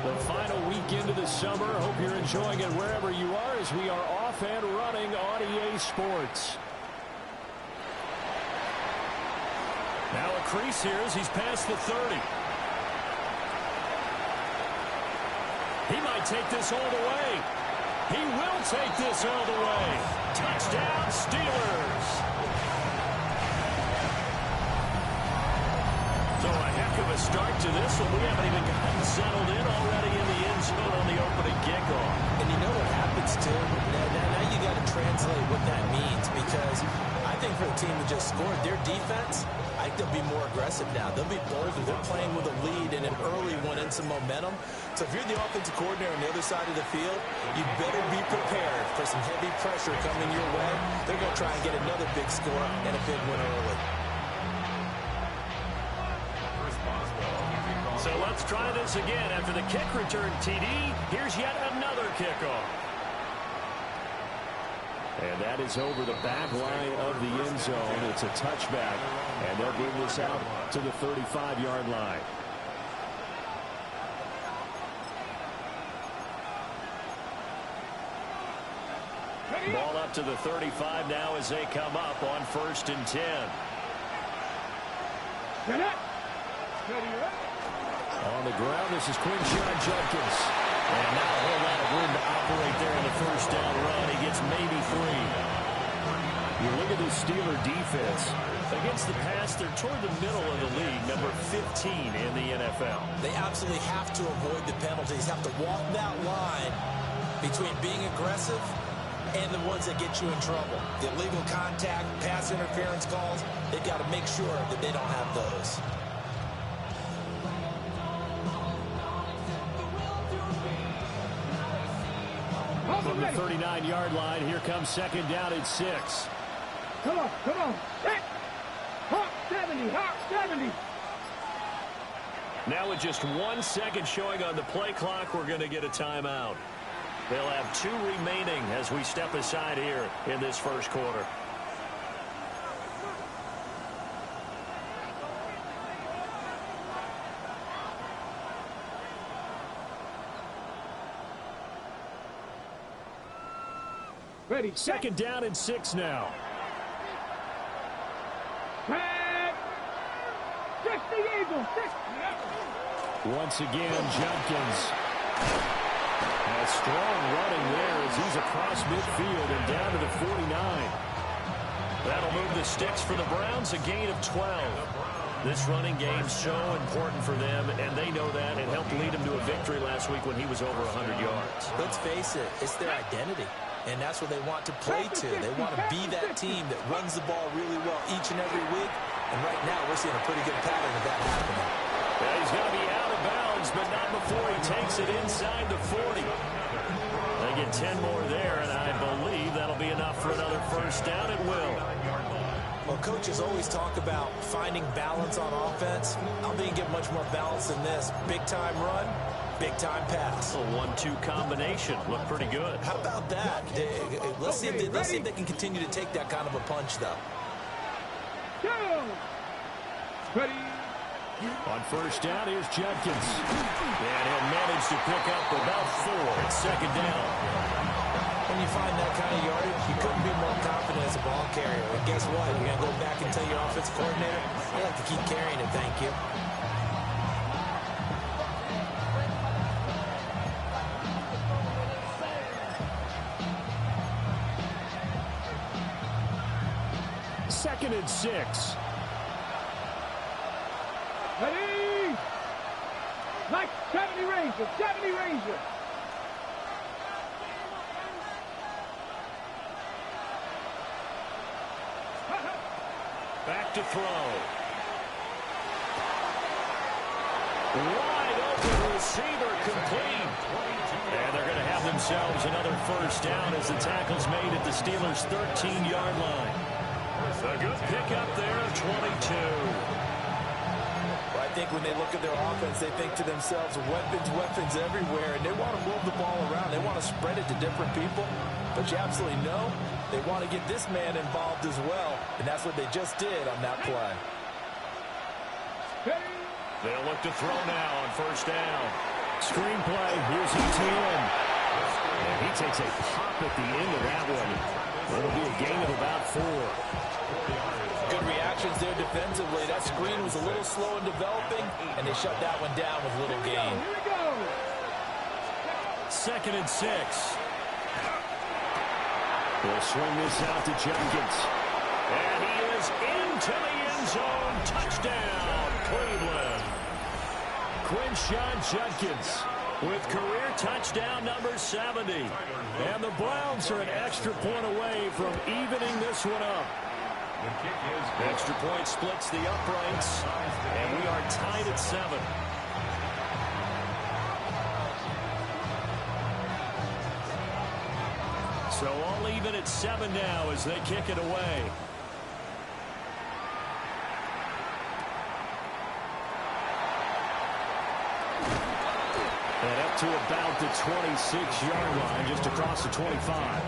The final weekend of the summer. Hope you're enjoying it wherever you are as we are off and running on EA Sports. Now a crease here as he's past the 30. He might take this all the way. He will take this all the way. Touchdown, Steelers. So a heck of a start to this one. We haven't even gotten settled in already in the end zone on the opening kickoff. And you know what happens, too? Now you got to translate what that means, because I think for the team that just scored, their defense, I think they'll be more aggressive now. They'll be bolder. They're playing with a lead and an early one and some momentum. So if you're the offensive coordinator on the other side of the field, you better be prepared for some heavy pressure coming your way. They're going to try and get another big score and a big win early. So let's try this again. After the kick return TD, here's yet another kickoff. And that is over the back line of the end zone. It's a touchback, and they'll bring this out to the 35-yard line. Ball up to the 35 now as they come up on 1st and 10. On the ground, this is Quinshon Judkins. And not a whole lot of room to operate there in the first down run. He gets maybe 3. You look at the Steeler defense. Against the pass, they're toward the middle of the league, number 15 in the NFL. They absolutely have to avoid the penalties, have to walk that line between being aggressive and the ones that get you in trouble. The illegal contact, pass interference calls, they've got to make sure that they don't have those. From the 39-yard line, here comes 2nd down at 6. Come on. Hawk 70, Hawk 70. Now with just 1 second showing on the play clock, we're going to get a timeout. They'll have 2 remaining as we step aside here in this first quarter. Ready. 2nd down and 6 now. Tag. 60 Eagles. 60. Once again, Judkins. A strong running there as he's across midfield and down to the 49. That'll move the sticks for the Browns, a gain of 12. This running game's so important for them, and they know that. It helped lead them to a victory last week when he was over 100 yards. Let's face it, it's their identity. And that's what they want to play to. They want to be that team that runs the ball really well each and every week. And right now, we're seeing a pretty good pattern of that happening. Yeah, he's going to be out of bounds, but not before he takes it inside the 40. They get 10 more there, and I believe that'll be enough for another first down. It will. Well, coaches always talk about finding balance on offense. I don't think you get much more balance than this. Big-time run, big-time pass. A 1-2 combination. Looked pretty good. How about that? Let's see if they can continue to take that kind of a punch, though. Ready. On first down, here's Judkins. And he'll manage to pick up about 4 at 2nd down. When you find that kind of yardage, you couldn't be more confident as a ball carrier. And guess what? You're going to go back and tell your offensive coordinator, I like to keep carrying it, thank you. Second and 6. Ready. Like 70 Ranger. 70 Ranger. Back to throw. Wide open receiver complete. And they're going to have themselves another first down as the tackle's made at the Steelers' 13-yard line. A good pickup there of 22. Well, I think when they look at their offense, they think to themselves, weapons everywhere, and they want to move the ball around. They want to spread it to different people. But you absolutely know they want to get this man involved as well, and that's what they just did on that play. They'll look to throw now on first down. screenplay. Here's Etienne. And he takes a pop at the end of that one. It'll be a gain of about 4. Good reactions there defensively. That screen was a little slow in developing, and they shut that one down with little gain. Here we go. 2nd and 6. We'll swing this out to Jenkins. And he is into the end zone. Touchdown, Cleveland. Quinshon Judkins with career touchdown number 70. And the Browns are an extra point away from evening this one up. Extra point splits the uprights, and we are tied at 7. So all even at 7 now as they kick it away. And up to about the 26-yard line, just across the 25.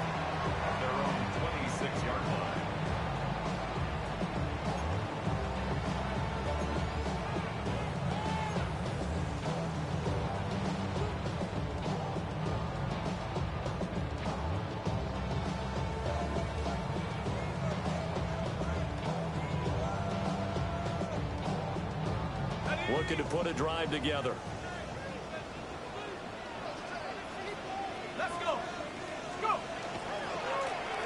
Their own 26-yard line. Looking to put a drive together. Let's go. Go.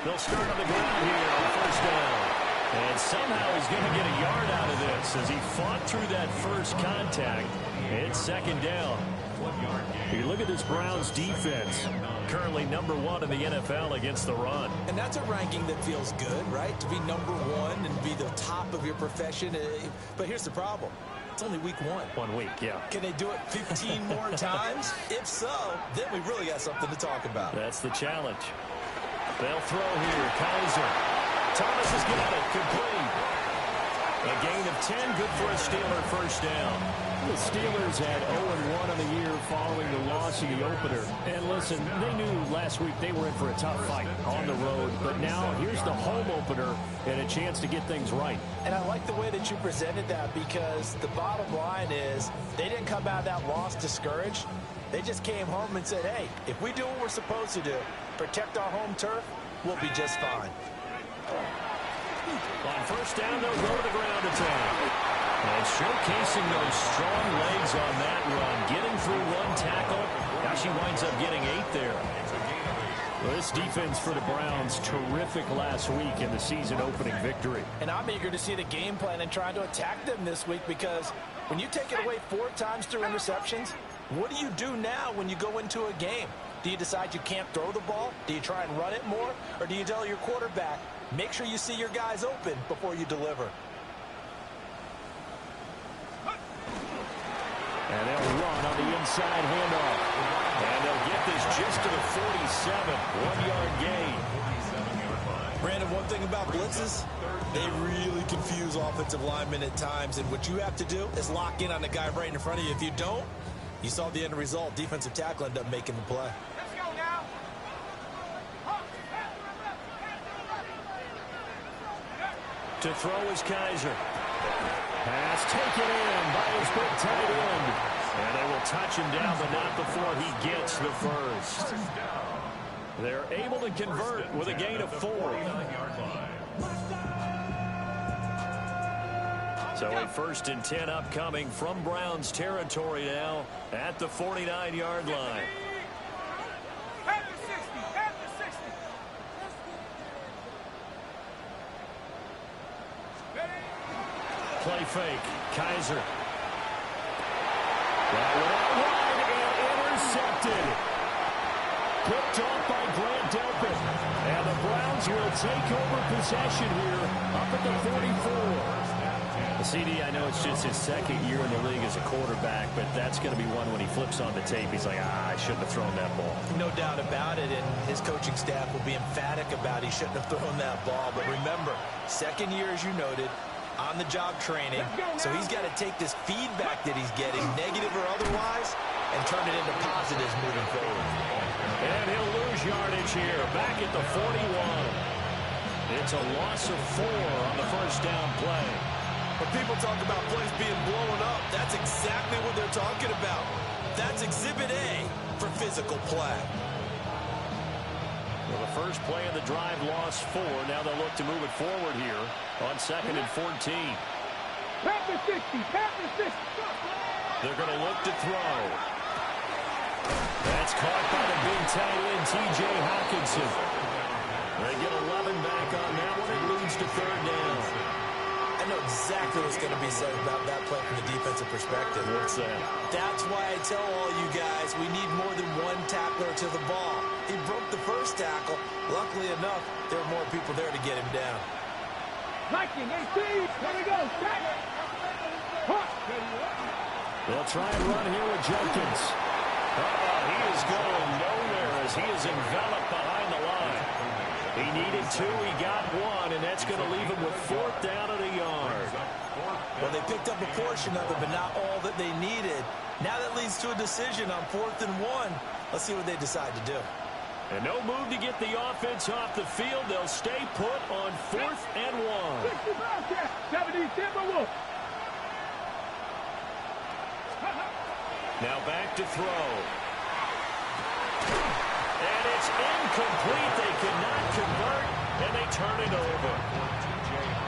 They'll start on the ground here on 1st down. And somehow he's going to get a yard out of this as he fought through that first contact. It's 2nd down. You look at this Browns defense, currently number 1 in the NFL against the run. And that's a ranking that feels good, right? To be number 1 and be the top of your profession. But here's the problem. It's only week 1. 1 week, yeah. Can they do it 15 more times? If so, then we really got something to talk about. That's the challenge. They'll throw here. Kaiser. Thomas has got it. Complete. A gain of 10. Good for a Steeler 1st down. The Steelers had 0-1 on the year following the loss in the opener. And listen, they knew last week they were in for a tough fight on the road. But now here's the home opener and a chance to get things right. And I like the way that you presented that, because the bottom line is they didn't come out of that loss discouraged. They just came home and said, hey, if we do what we're supposed to do, protect our home turf, we'll be just fine. On 1st down, they'll go to the ground attack. And showcasing those strong legs on that run, getting through 1 tackle. Now she winds up getting 8 there. Well, this defense for the Browns, terrific last week in the season-opening victory. And I'm eager to see the game plan and trying to attack them this week, because when you take it away 4 times through interceptions, what do you do now when you go into a game? Do you decide you can't throw the ball? Do you try and run it more? Or do you tell your quarterback, make sure you see your guys open before you deliver? And they'll run on the inside handoff. And they'll get this just to the 47. 1-yard gain. Brandon, one thing about blitzes, they really confuse offensive linemen at times. And what you have to do is lock in on the guy right in front of you. If you don't, you saw the end result. Defensive tackle ended up making the play. Let's go now. To throw is Kaiser. Pass taken in by his big tight end. And they will touch him down, but not before he gets the first. They're able to convert with a gain of 4. So a 1st and 10 upcoming from Browns territory now at the 49-yard line. At the 60. At the 60. Play fake. Kaiser. That went out wide and intercepted. Picked off by Grant Delpit. And the Browns will take over possession here up at the 44. CD, I know it's just his 2nd year in the league as a quarterback, but that's going to be one when he flips on the tape. He's like, I shouldn't have thrown that ball. No doubt about it, and his coaching staff will be emphatic about he shouldn't have thrown that ball. But remember, 2nd year, as you noted, on-the-job training, so he's got to take this feedback that he's getting, negative or otherwise, and turn it into positives moving forward. And he'll lose yardage here, back at the 41. It's a loss of 4 on the 1st down play. When people talk about plays being blown up, that's exactly what they're talking about. That's Exhibit A for physical play. Well, the first play of the drive lost 4. Now they'll look to move it forward here on 2nd and 14. Panther 60, Panther 60. They're going to look to throw. That's caught by the big tight end, T.J. Hockenson. They get 11 back on that one. It leads to 3rd down. I know exactly what's going to be said about that play from the defensive perspective. What's that? That's why I tell all you guys we need more than one tackler to the ball. He broke the first tackle. Luckily enough, there were more people there to get him down. Viking 18. Here we go. They'll try and run here with Jenkins. He is going nowhere as he is enveloped behind the line. He needed 2, he got 1, and that's going to leave him with 4th down at a yard. Well, they picked up a portion of it, but not all that they needed. Now that leads to a decision on 4th and 1. Let's see what they decide to do. And no move to get the offense off the field. They'll stay put on 4th and 1. 70 Timberwolves. Now back to throw. And it's incomplete. They could not convert, and they turn it over.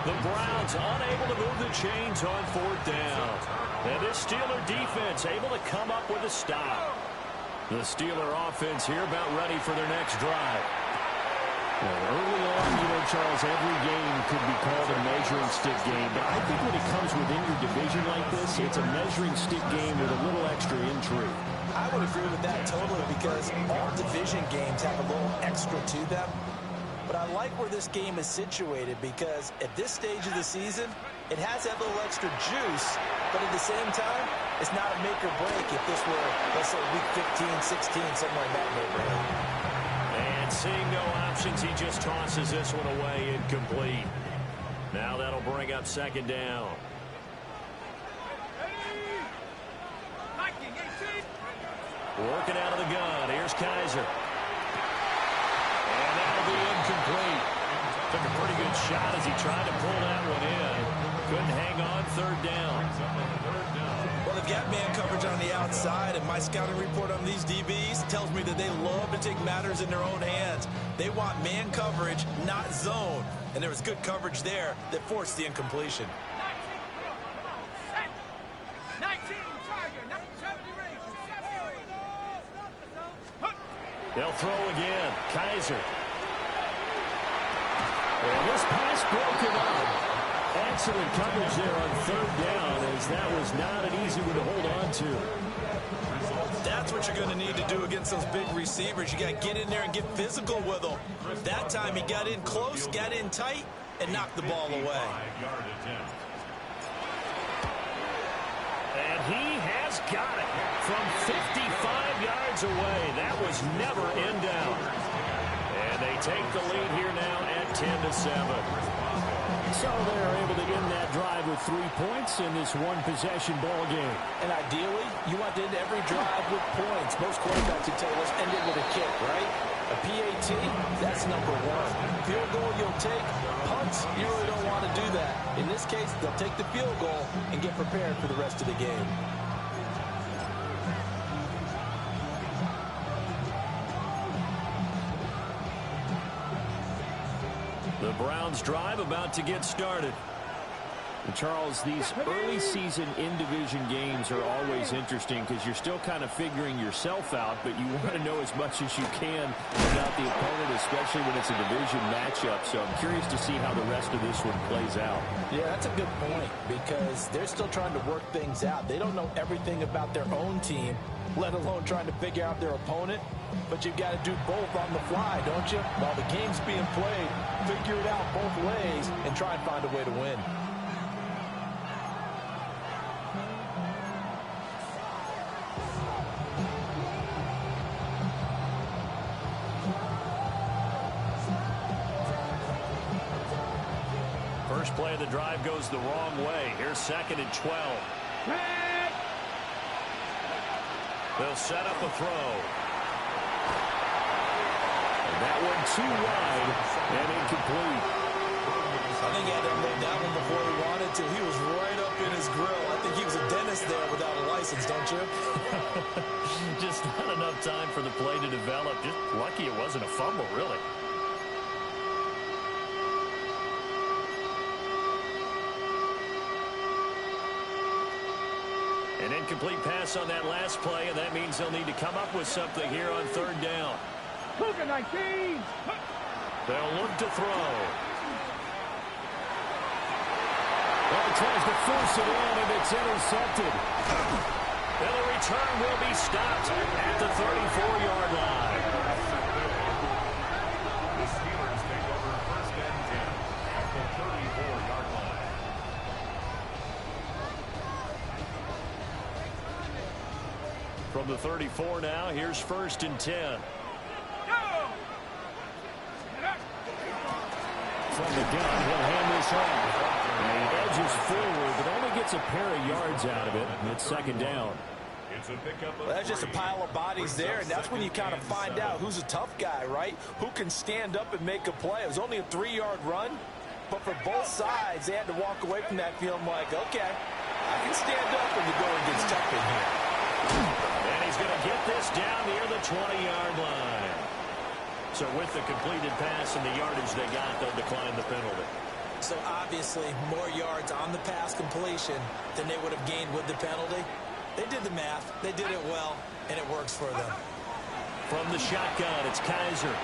The Browns unable to move the chains on 4th down. And this Steeler defense able to come up with a stop. The Steeler offense here about ready for their next drive. Well, early on, Charles, every game could be called a measuring stick game. But I think when it comes within your division like this, it's a measuring stick game with a little extra intrigue. I would agree with that totally because all division games have a little extra to them. But I like where this game is situated because at this stage of the season, it has that little extra juice, but at the same time, it's not a make or break if this were, let's say, week 15, 16, somewhere in that neighborhood. And seeing no options, he just tosses this one away incomplete. Now that'll bring up 2nd down. Working out of the gun. Here's Kaiser. And that'll be incomplete. Took a pretty good shot as he tried to pull that one in. Couldn't hang on 3rd down. Well, they've got man coverage on the outside, and my scouting report on these DBs tells me that they love to take matters in their own hands. They want man coverage, not zone. And there was good coverage there that forced the incompletion. 19 Tiger, 70 Rangers. They'll throw again. Kaiser. And this pass broken up. Excellent coverage there on 3rd down as that was not an easy one to hold on to. That's what you're going to need to do against those big receivers. You got to get in there and get physical with them. That time he got in close, got in tight, and knocked the ball away. And he has got it from 55 yards away. That was never in doubt. And they take the lead here now at 10-7. So they're able to end that drive with 3 points in this one-possession ball game. And ideally, you want to end every drive with points. Most quarterbacks would tell you, let's end it with a kick, right? A PAT, that's number 1. Field goal you'll take. Punts, you really don't want to do that. In this case, they'll take the field goal and get prepared for the rest of the game. The Browns drive about to get started. And Charles, these early season in-division games are always interesting because you're still kind of figuring yourself out, but you want to know as much as you can about the opponent, especially when it's a division matchup. So I'm curious to see how the rest of this one plays out. Yeah, that's a good point because they're still trying to work things out. They don't know everything about their own team, let alone trying to figure out their opponent. But you've got to do both on the fly, don't you? While the game's being played, figure it out both ways and try and find a way to win. First play of the drive goes the wrong way. Here's 2nd and 12. They'll set up a throw. And that one too wide and incomplete. I think he had to unload that one before he wanted to. He was right up in his grill. I think he was a dentist there without a license, don't you? Just not enough time for the play to develop. Just lucky it wasn't a fumble, really. An incomplete pass on that last play, and that means they'll need to come up with something here on third down. Cougar 19. They'll look to throw. Well, he tries to force it in, and it's intercepted. And the return will be stopped at the 34-yard line. The Steelers take over first and 10 at the 34-yard line. From the 34 now, here's first and 10. From the gun, he'll hand this off. And he edges forward, but only gets a pair of yards out of it. And it's second down. It's a pickup of Well, that's just a pile of bodies there, and that's when you kind of find out who's a tough guy, right? Who can stand up and make a play. It was only a 3-yard run, but for both sides, they had to walk away from that feeling like, okay, I can stand up when the going gets tough in here. And he's going to get this down near the 20-yard line. So with the completed pass and the yardage they got, they'll decline the penalty. So obviously, more yards on the pass completion than they would have gained with the penalty. They did the math. They did it well, and it works for them. From the shotgun, it's Kaiser.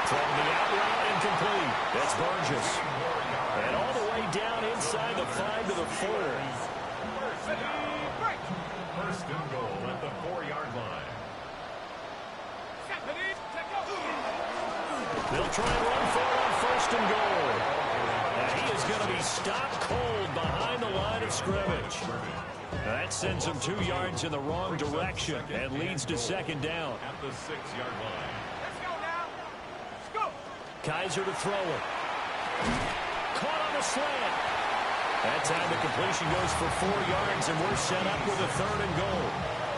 From the out route, incomplete. That's Burgess. And all the way down inside the 5 to the 4. first and goal at the 4-yard line. They'll try and run for it on first and goal. And he is going to be stopped cold behind the line of scrimmage. That sends him 2 yards in the wrong direction and leads to second down. At the 6-yard line. Let's go now. Let's go. Kaiser to throw it. Caught on the slant. That time the completion goes for 4 yards, and we're set up with a third and goal.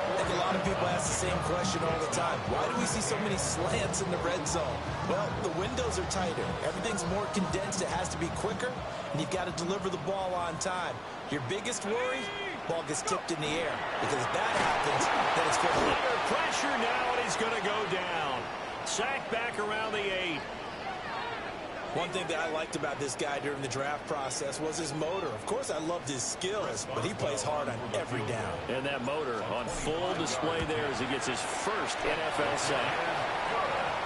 I think a lot of people ask the same question all the time. Why do we see so many slants in the red zone? Well, the windows are tighter. Everything's more condensed. It has to be quicker, and you've got to deliver the ball on time. Your biggest worry, ball gets tipped in the air. Because if that happens, then it's good. Under pressure now, and he's going to go down. Sacked back around the 8. One thing that I liked about this guy during the draft process was his motor. Of course, I loved his skills, but he plays hard on every down. And that motor on full display there as he gets his first NFL sack.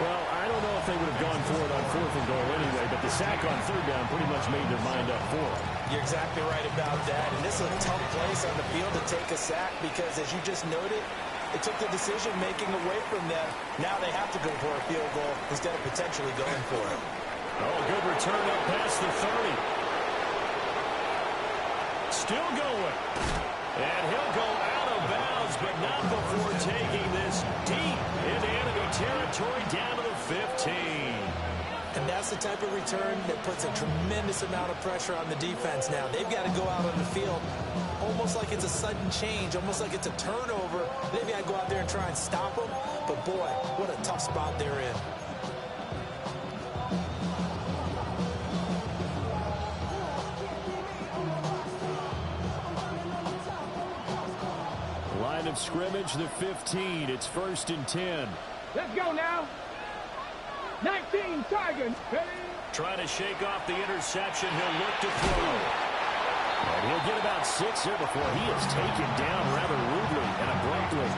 Well, I don't know if they would have gone for it on 4th and goal anyway, but the sack on 3rd down pretty much made their mind up for it. You're exactly right about that. And this is a tough place on the field to take a sack because, as you just noted, it took the decision-making away from them. Now they have to go for a field goal instead of potentially going for it. Oh, good return up past the 30. Still going. And he'll go out of bounds, but not before taking this deep into enemy territory down to the 15. And that's the type of return that puts a tremendous amount of pressure on the defense now. They've got to go out on the field almost like it's a sudden change, almost like it's a turnover. Maybe I go out there and try and stop them, but boy, what a tough spot they're in. Line of scrimmage, the 15. It's first and 10. Let's go now. 19 Tigers. Ready? Trying to shake off the interception. He'll look to throw. And he'll get about 6 here before he is taken down rather rudely and abruptly.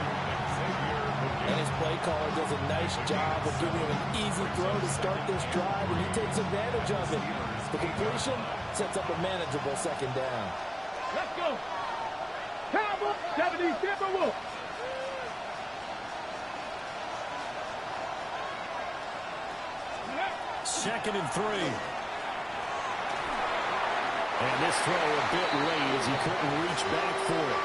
And his play caller does a nice job of giving him an easy throw to start this drive, and he takes advantage of it. The completion sets up a manageable second down. Let's go. Cowboy 76 for Wolf. Second and 3. And this throw a bit late as he couldn't reach back for it.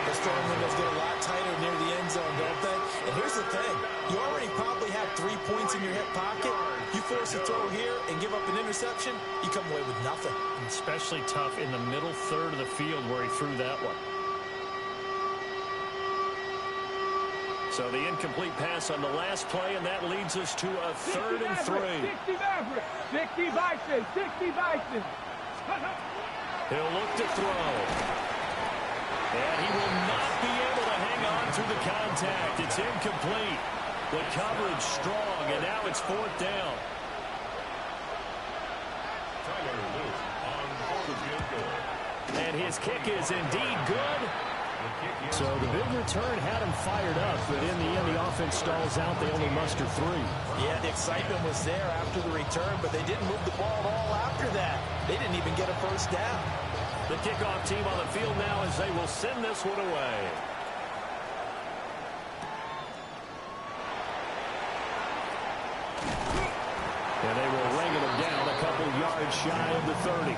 The throwing windows get a lot tighter near the end zone, don't they? And here's the thing. You already probably have 3 points in your hip pocket. You force a throw here and give up an interception, you come away with nothing. Especially tough in the middle third of the field where he threw that one. So the incomplete pass on the last play, and that leads us to a 3rd and 3. 60 Mavericks, 60 Bison, 60 Bison. He'll look to throw. And he will not be able to hang on through the contact. It's incomplete. The coverage strong, and now it's 4th down. Tyler Luke on 4th and goal. And his kick is indeed good. So the big return had him fired up, but in the end, the offense stalls out. They only muster 3. Yeah, the excitement was there after the return, but they didn't move the ball at all after that. They didn't even get a first down. The kickoff team on the field now as they will send this one away. And they will ring him down a couple yards shy of the 30.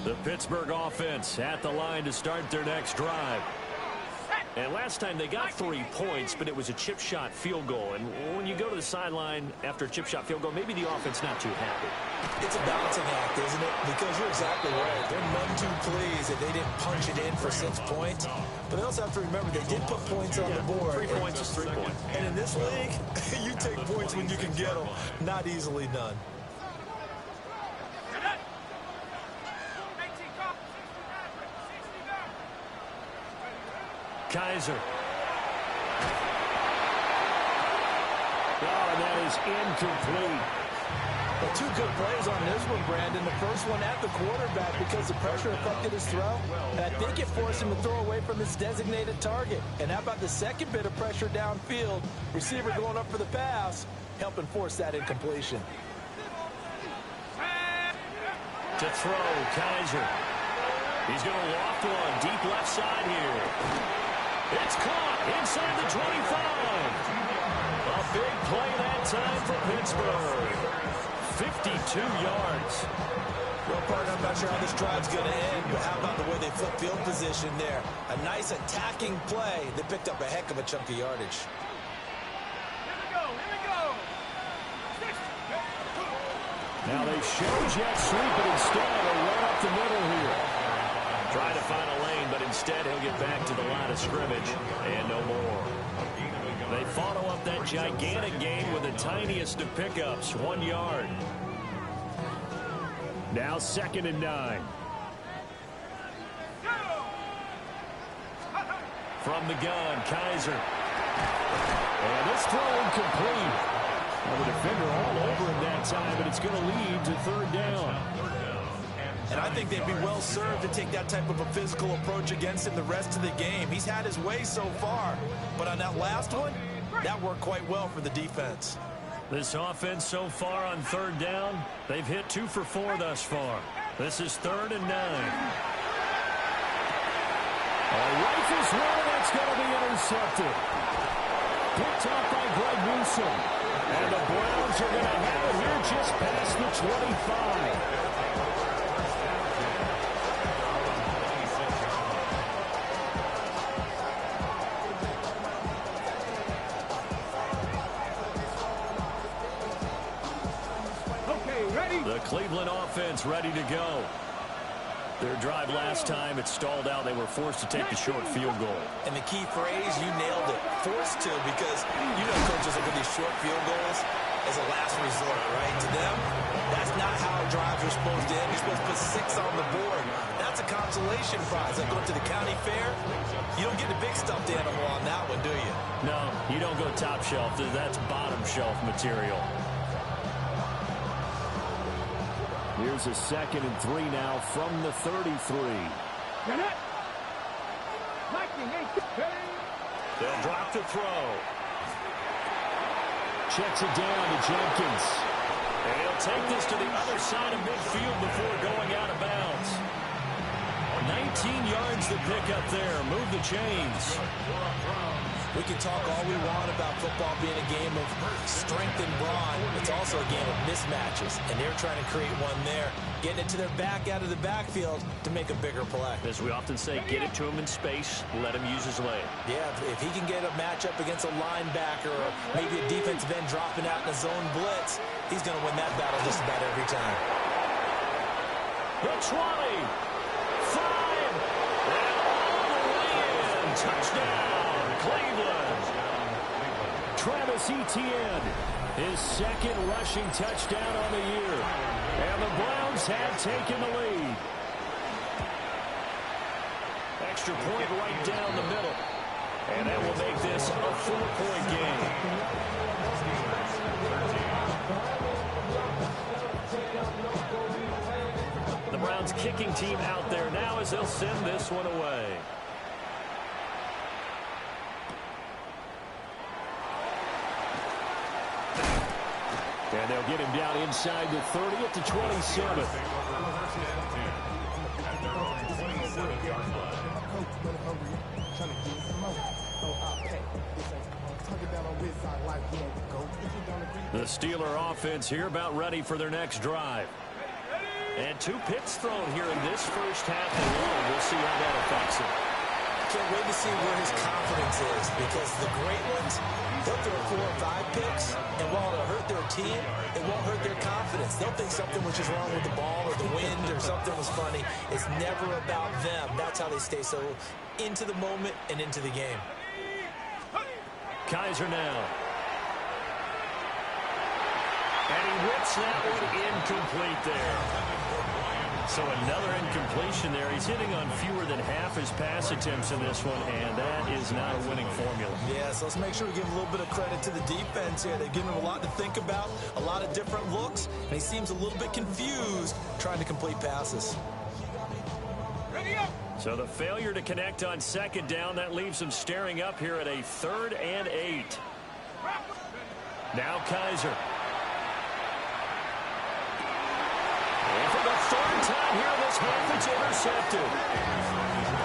The Pittsburgh offense at the line to start their next drive. And last time they got 3 points, but it was a chip shot field goal. And when you go to the sideline after a chip shot field goal, maybe the offense not too happy. It's a balancing act, isn't it? Because you're exactly right. They're none too pleased that they didn't punch it in for 6 points. But they also have to remember they did put points on the board. 3 points is 3 points. And in this league, you take points when you can get them. Not easily done. Kaiser. Oh, and that is incomplete. Well, 2 good plays on this one, Brandon. The first one at the quarterback because the pressure affected his throw. And I think it forced him to throw away from his designated target. And how about the second bit of pressure downfield? Receiver going up for the pass, helping force that incompletion. To throw, Kaiser. He's going to loft one deep left side here. It's caught inside the 25. A big play that time for Pittsburgh. 52 yards. Well, partner, I'm not sure how this drive's going to end, but how about the way they flip field position there? A nice attacking play. They picked up a heck of a chunk of yardage. Here we go. Now they show jet sweep, but instead they'll run up the middle here. Try to find a lane, but instead he'll get back to the line of scrimmage and no more. They follow up that gigantic gain with the tiniest of pickups, 1 yard. Now 2nd and 9. From the gun, Kaiser. And this throw incomplete. Well, the defender all over him that time, but it's going to lead to 3rd down. And I think they'd be well served to take that type of a physical approach against him the rest of the game. He's had his way so far, but on that last one, that worked quite well for the defense. This offense so far on 3rd down, they've hit 2 for 4 thus far. This is 3rd and 9. A rifles one that's going to be intercepted. Picked up by Greg Newsome. And the Browns are going to have it here just past the 25. The Cleveland offense ready to go. Their drive last time, it stalled out. They were forced to take the short field goal. And the key phrase, you nailed it, forced to, because you know coaches look at these short field goals as a last resort, right? To them, that's not how drives are supposed to end. You're supposed to put 6 on the board. That's a consolation prize. Like going to the county fair, you don't get the big stuffed animal on that one, do you? No, you don't go top shelf. That's bottom shelf material. Here's a 2nd and 3 now from the 33. They'll drop the throw. Checks it down to Jenkins. And he'll take this to the other side of midfield before going out of bounds. 19 yards to pick up there. Move the chains. We can talk all we want about football being a game of strength and brawn. It's also a game of mismatches, and they're trying to create one there, getting it to their back out of the backfield to make a bigger play. As we often say, get it to him in space, let him use his leg. Yeah, if he can get a matchup against a linebacker or maybe a defensive end dropping out in a zone blitz, he's going to win that battle just about every time. The 20, 5, and all the way in. Touchdown, Cleveland. Travis Etienne, his second rushing touchdown on the year. And the Browns have taken the lead. Extra point right down the middle. And that will make this a 4-point game. The Browns kicking team out there now as they'll send this one away. And they'll get him down inside the 30 at the 27. The Steeler offense here about ready for their next drive. And 2 picks thrown here in this first half alone. We'll see how that affects him. Can't wait to see where his confidence is, because the great ones, they'll throw 4 or 5 picks, and while it'll hurt their team, it won't hurt their confidence. They'll think something was just wrong with the ball or the wind or something was funny. It's never about them. That's how they stay so into the moment and into the game. Kaiser now. And he whips that one incomplete there. So another incompletion there. He's hitting on fewer than half his pass attempts in this one, and that is not a winning formula. Yeah, so let's make sure we give a little bit of credit to the defense here. They've given him a lot to think about, a lot of different looks, and he seems a little bit confused trying to complete passes. So the failure to connect on second down, that leaves him staring up here at a 3rd and 8. Now Kaiser. And for the 3rd time here in this half, it's intercepted.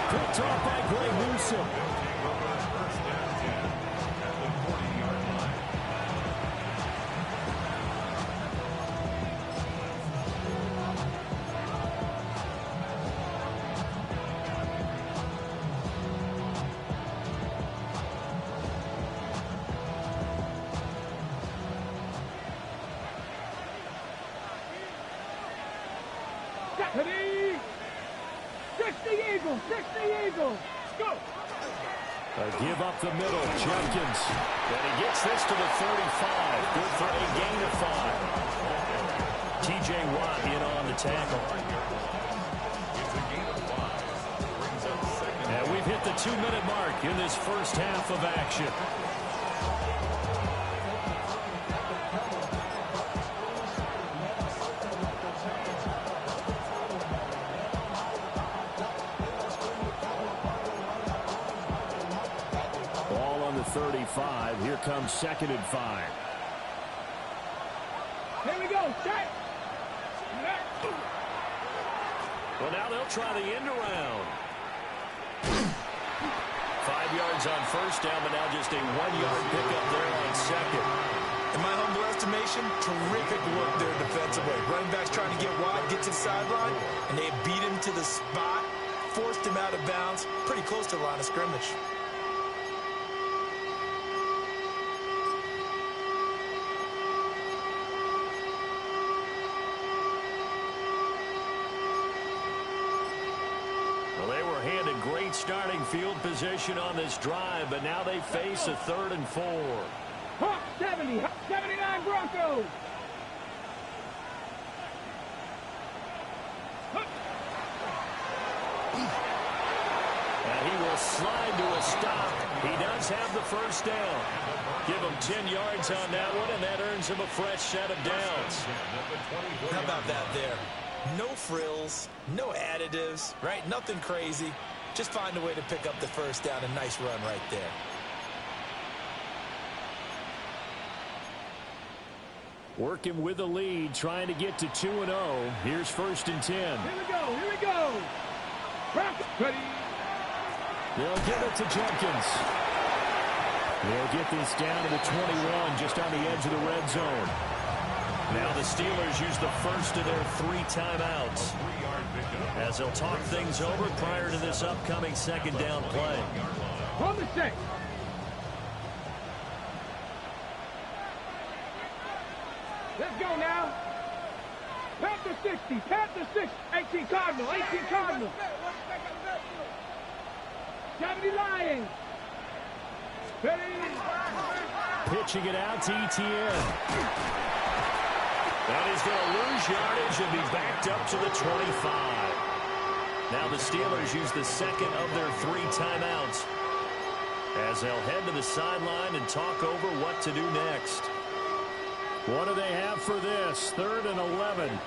Picked off by Greg Newsome. Give up the middle, Jenkins. And he gets this to the 35. Good for a gain of 5. T.J. Watt in on the tackle. And we've hit the 2-minute mark in this first half of action. Ball on the 35. Here comes 2nd and 5. Here we go. Set. Well, now they'll try the end around. 5 yards on first down, but now just a 1-yard pickup there on second. In my humble estimation, terrific work there defensively. Running backs trying to get wide, get to the sideline, and they beat him to the spot, forced him out of bounds, pretty close to the line of scrimmage. Handed great starting field position on this drive, but now they face a 3rd and 4. Hawk 70, 79 Broncos. And he will slide to a stop. He does have the first down. Give him 10 yards on that one, and that earns him a fresh set of downs. How about that there? No frills, no additives, right? Nothing crazy. Just find a way to pick up the first down. A nice run right there. Working with the lead, trying to get to 2-0. Here's 1st and 10. Here we go. Here we go. Ready. They'll give it to Jenkins. They'll get this down to the 21, just on the edge of the red zone. Now the Steelers use the first of their 3 timeouts, as they'll talk things over prior to this upcoming second down play. On the 6. Let's go now. Panther 60, Panther 6, 18 Cardinal, 18 Cardinal. 70 Lions. Pitching it out to Etienne. And he's going to lose yardage and be backed up to the 25. Now the Steelers use the second of their 3 timeouts, as they'll head to the sideline and talk over what to do next. What do they have for this? 3rd and 11.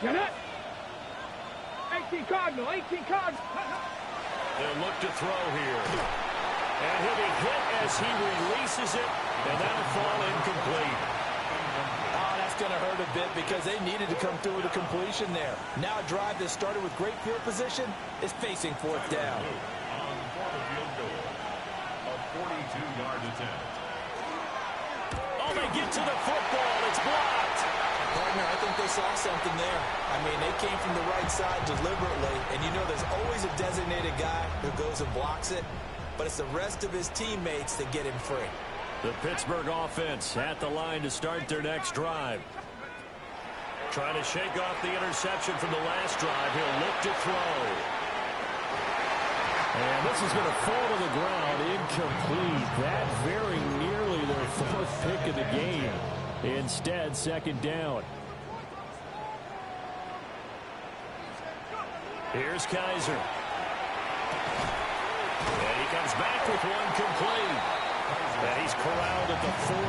Get it. 18 Cardinal, 18 Cardinal. They'll look to throw here. And he'll be hit as he releases it, and that'll fall incomplete. Oh, that's going to hurt a bit because they needed to come through with a completion there. Now a drive that started with great field position is facing 4th down. On 4th field goal, a 42-yard attempt. Oh, they get to the football. It's blocked. Partner, I think they saw something there. I mean, they came from the right side deliberately, and you know there's always a designated guy who goes and blocks it, but it's the rest of his teammates that get him free. The Pittsburgh offense at the line to start their next drive. Trying to shake off the interception from the last drive. He'll look to throw. And this is going to fall to the ground, incomplete. That very nearly their 4th pick of the game. Instead, 2nd down. Here's Kaiser. And he comes back with one complete. And he's corralled at the 40,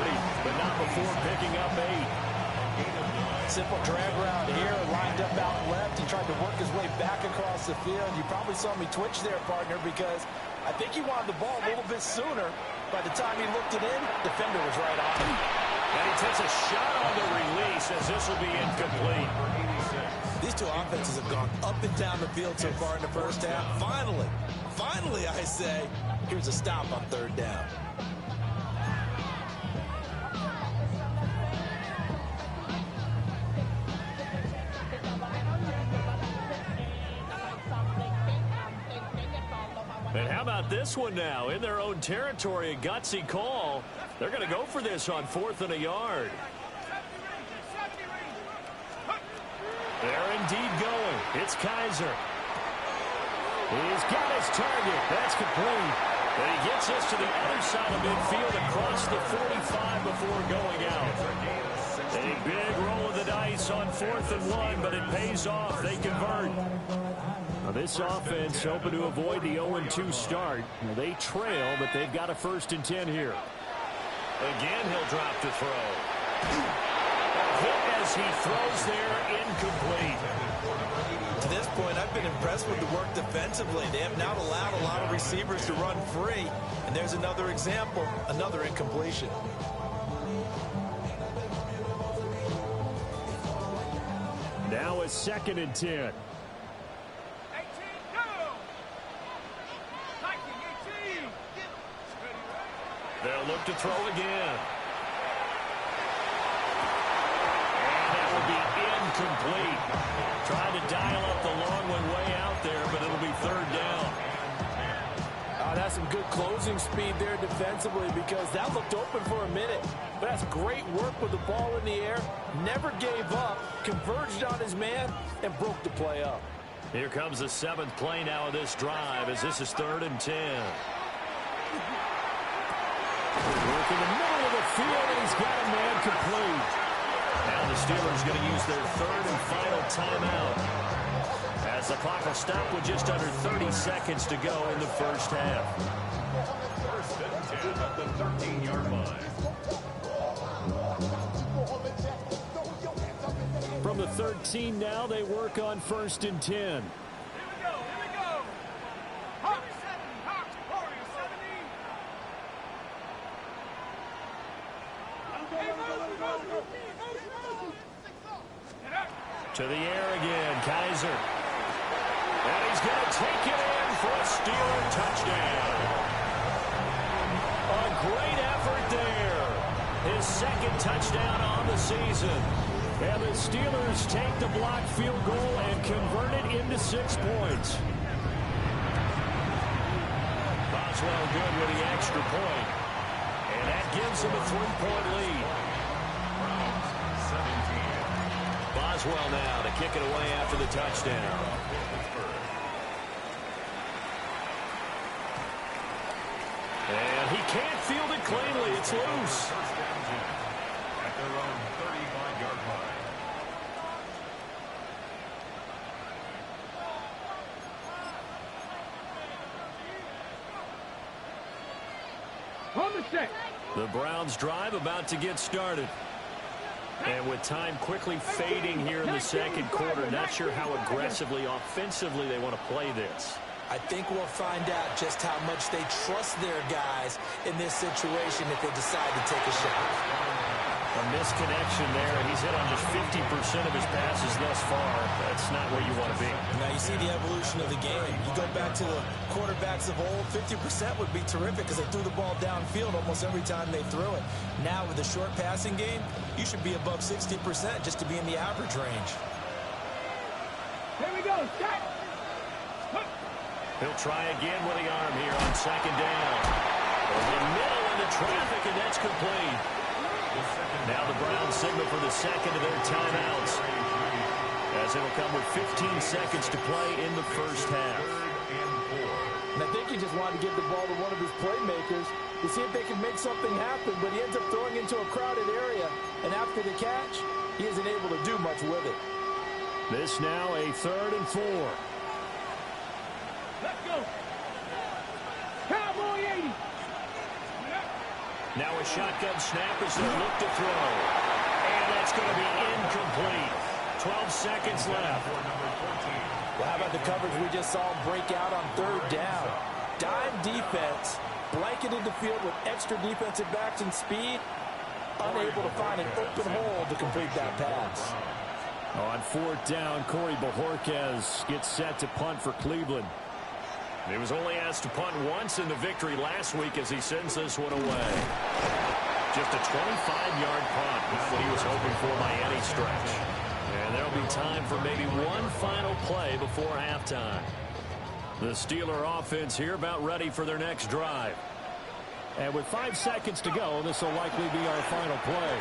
but not before picking up 8. Simple drag route here, lined up out left. He tried to work his way back across the field. You probably saw me twitch there, partner, because I think he wanted the ball a little bit sooner. By the time he looked it in, the defender was right on him. And he takes a shot on the release, as this will be incomplete. These two offenses have gone up and down the field so far in the first half. Finally, I say, here's a stop on 3rd down. And how about this one now? In their own territory, a gutsy call. They're going to go for this on 4th and a yard. They're indeed going. It's Kaiser. He's got his target. That's complete. And he gets us to the other side of midfield across the 45 before going out. A big roll of the dice on 4th and 1, but it pays off. They convert. Now this offense hoping to avoid the 0-2 start. Now they trail, but they've got a 1st and 10 here. Again, he'll drop to throw. Hit as he throws there, incomplete. To this point, I've been impressed with the work defensively. They have not allowed a lot of receivers to run free. And there's another example, another incompletion. Now it's 2nd and 10. They'll look to throw again. And that will be incomplete. Trying to dial up the long one way out there, but it'll be 3rd down. That's some good closing speed there defensively, because that looked open for a minute. But that's great work with the ball in the air. Never gave up, converged on his man, and broke the play up. Here comes the 7th play now of this drive, as this is 3rd and 10. Work in the middle of the field, and he's got a man complete. Now the Steelers going to use their 3rd and final timeout, as the clock will stop with just under 30 seconds to go in the first half. 1st and 10 at the 13-yard line. From the 13 now, they work on 1st and 10. To the air again, Kaiser. And he's going to take it in for a Steeler touchdown. great effort there. His second touchdown on the season. And the Steelers take the blocked field goal and convert it into 6 points. Boswell good with the extra point. And that gives him a 3-point lead. Boswell now to kick it away after the touchdown. And he can't field it cleanly. It's loose. At their own 35-yard line. On the set. The Browns drive about to get started. And with time quickly fading here in the second quarter, not sure how aggressively, offensively they want to play this. I think we'll find out just how much they trust their guys in this situation if they decide to take a shot. A misconnection there, and he's hit on just 50% of his passes thus far. That's not where you want to be. Now you see the evolution of the game. You go back to the quarterbacks of old, 50% would be terrific because they threw the ball downfield almost every time they threw it. Now with the short passing game, you should be above 60% just to be in the average range. Here we go. Set. He'll try again with the arm here on second down. Over the middle into traffic, and that's complete. Now the Browns signal for the second of their timeouts, as it'll come with 15 seconds to play in the first half. And I think he just wanted to give the ball to one of his playmakers to see if they can make something happen, but he ends up throwing into a crowded area, and after the catch, he isn't able to do much with it. This now a 3rd and 4. Let's go. Cowboy 80. Now a shotgun snap as they look to throw. And that's going to be incomplete. 12 seconds left. Well, how about the coverage we just saw him break out on 3rd down? Dime defense, blanketed the field with extra defensive backs and speed, unable to find an open hole to complete that pass. On 4th down, Corey Bojorquez gets set to punt for Cleveland. He was only asked to punt once in the victory last week as he sends this one away. Just a 25-yard punt, not what he was hoping for by any stretch. And there'll be time for maybe one final play before halftime. The Steeler offense here about ready for their next drive. And with 5 seconds to go, this will likely be our final play.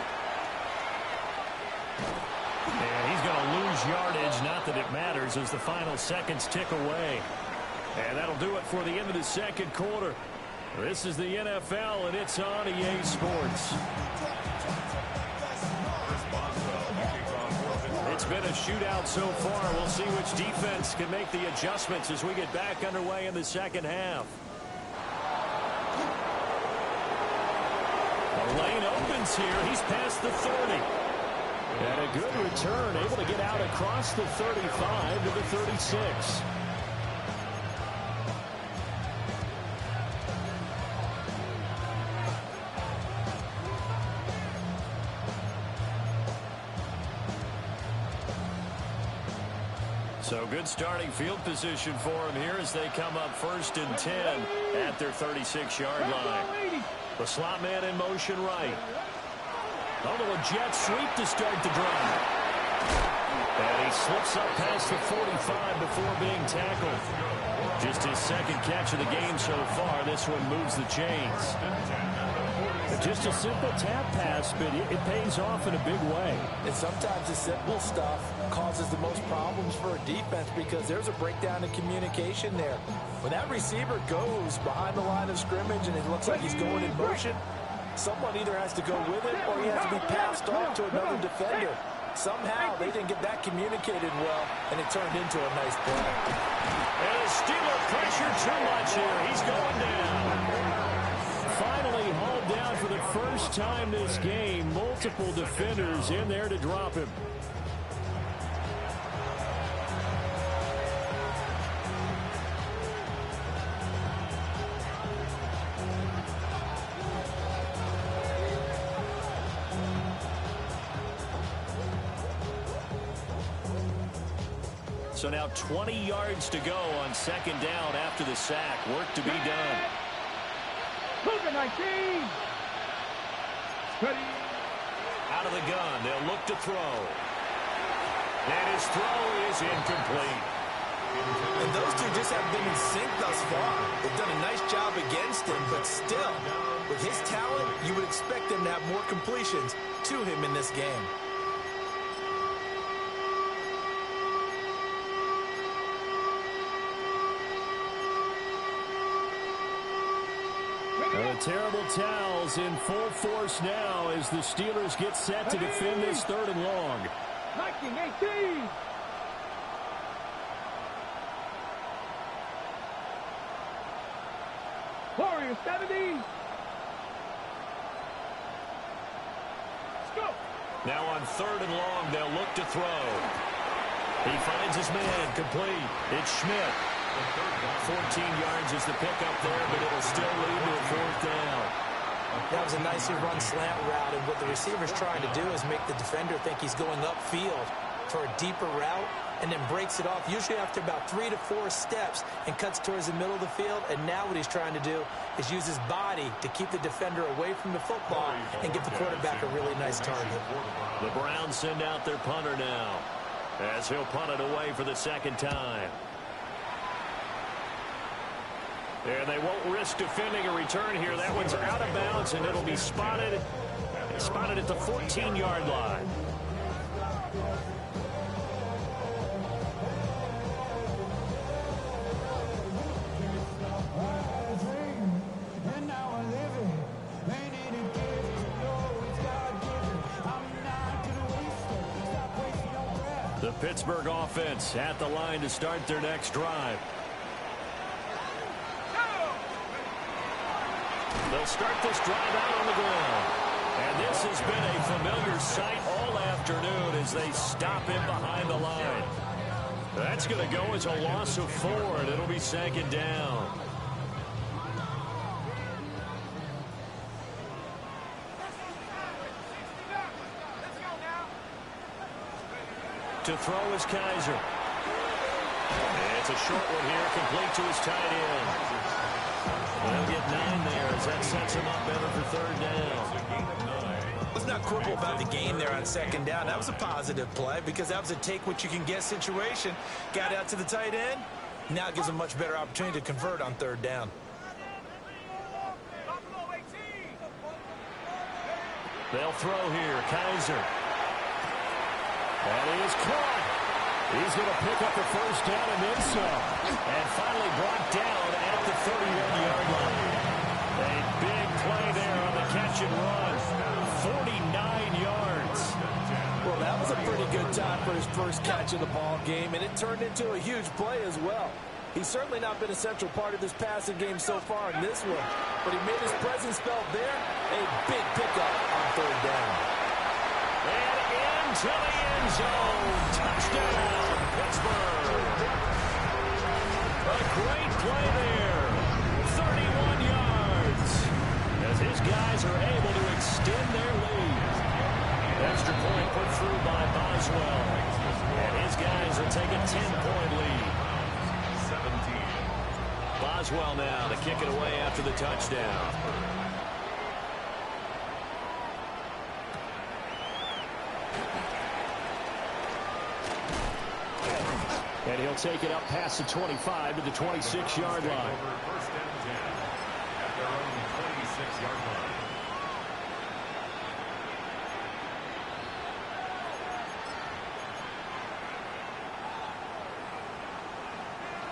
And he's going to lose yardage, not that it matters, as the final seconds tick away. And that'll do it for the end of the second quarter. This is the NFL, and it's on EA Sports. It's been a shootout so far. We'll see which defense can make the adjustments as we get back underway in the second half. The lane opens here. He's past the 30. And a good return, able to get out across the 35 to the 36. So good starting field position for him here as they come up 1st and 10 at their 36-yard line. The slot man in motion right. Although a jet sweep to start the drive. And he slips up past the 45 before being tackled. Just his second catch of the game so far. This one moves the chains. Just a simple tap pass, but it pays off in a big way. And sometimes the simple stuff causes the most problems for a defense because there's a breakdown in communication there. When that receiver goes behind the line of scrimmage and it looks like he's going in motion, someone either has to go with it or he has to be passed off to another defender. Somehow they didn't get that communicated well, and it turned into a nice play. And the Steeler pressure too much here. He's going down. Finally hauled down for the first time this game. Multiple defenders in there to drop him. So now 20 yards to go on 2nd down after the sack. Work to be done. 19. Ready. Out of the gun, they'll look to throw. And his throw is incomplete. And those two just haven't been in sync thus far. They've done a nice job against him, but still, with his talent, you would expect them to have more completions to him in this game. The terrible towels in full force now as the Steelers get set to defend this 3rd and long. Viking 18. Warriors 70. Let's go. Now on 3rd and long, they'll look to throw. He finds his man, complete. It's Schmidt. 14 yards is the pickup there, but it'll still lead to a 4th down. That was a nicely run slant route, and what the receiver's trying to do is make the defender think he's going upfield for a deeper route, and then breaks it off, usually after about 3 to 4 steps, and cuts towards the middle of the field. And now what he's trying to do is use his body to keep the defender away from the football and give the quarterback a really nice target. The Browns send out their punter now, as he'll punt it away for the 2nd time. And they won't risk defending a return here. That one's out of bounds, and it'll be spotted at the 14-yard line. The Pittsburgh offense at the line to start their next drive. They'll start this drive out on the ground. And this has been a familiar sight all afternoon as they stop him behind the line. That's going to go as a loss of 4, and it'll be 2nd down. To throw is Kaiser. It's a short one here, complete to his tight end. They'll get 9 there as that sets him up better for 3rd down. Let's not quibble about the gain there on 2nd down. That was a positive play because that was a take-what-you-can-get situation. Got out to the tight end. Now it gives him a much better opportunity to convert on 3rd down. They'll throw here. Kaiser. That is caught. He's going to pick up the 1st down and then some. And finally brought down at the 31-yard line. A big play there on the catch and run. 49 yards. Well, that was a pretty good time for his first catch of the ball game, and it turned into a huge play as well. He's certainly not been a central part of this passing game so far in this one, but he made his presence felt there. A big pickup on 3rd down. And into the end zone. Touchdown, Pittsburgh. A great play there. 31 yards. As his guys are able to extend their lead. Extra point put through by Boswell. And his guys will take a 10-point lead. 17. Boswell now to kick it away after the touchdown. And he'll take it up past the 25 to the 26-yard line. Over 1st and 10 at their own 26-yard line.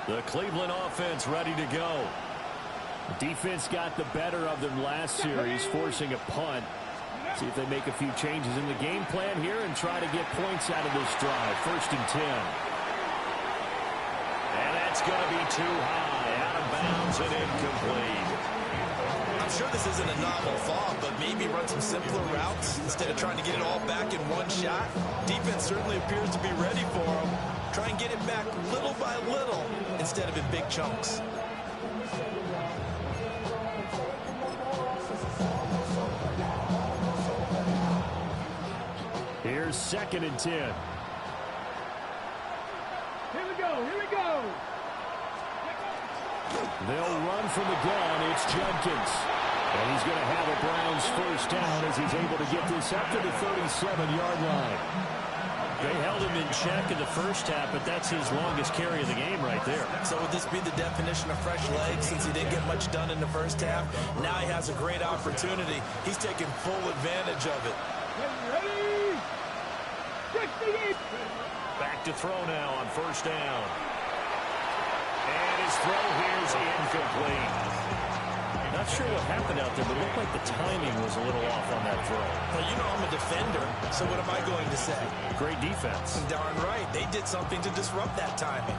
The Cleveland offense ready to go. The defense got the better of them last series, forcing a punt. See if they make a few changes in the game plan here and try to get points out of this drive. 1st and 10. And that's going to be too high, out of bounds and incomplete. I'm sure this isn't a novel thought, but maybe run some simpler routes instead of trying to get it all back in one shot. Defense certainly appears to be ready for him. Try and get it back little by little instead of in big chunks. Here's 2nd and 10. Here we go. Here we go. They'll run from the gun. It's Judkins. And he's going to have a Browns first down as he's able to get this up to the 37-yard line. They held him in check in the first half, but that's his longest carry of the game right there. So would this be the definition of fresh legs since he didn't get much done in the first half? Now he has a great opportunity. He's taking full advantage of it. Ready? 68. Back to throw now on first down. And his throw here is incomplete. Not sure what happened out there, but it looked like the timing was a little off on that throw. Well, you know I'm a defender, so what am I going to say? Great defense. Darn right. They did something to disrupt that timing.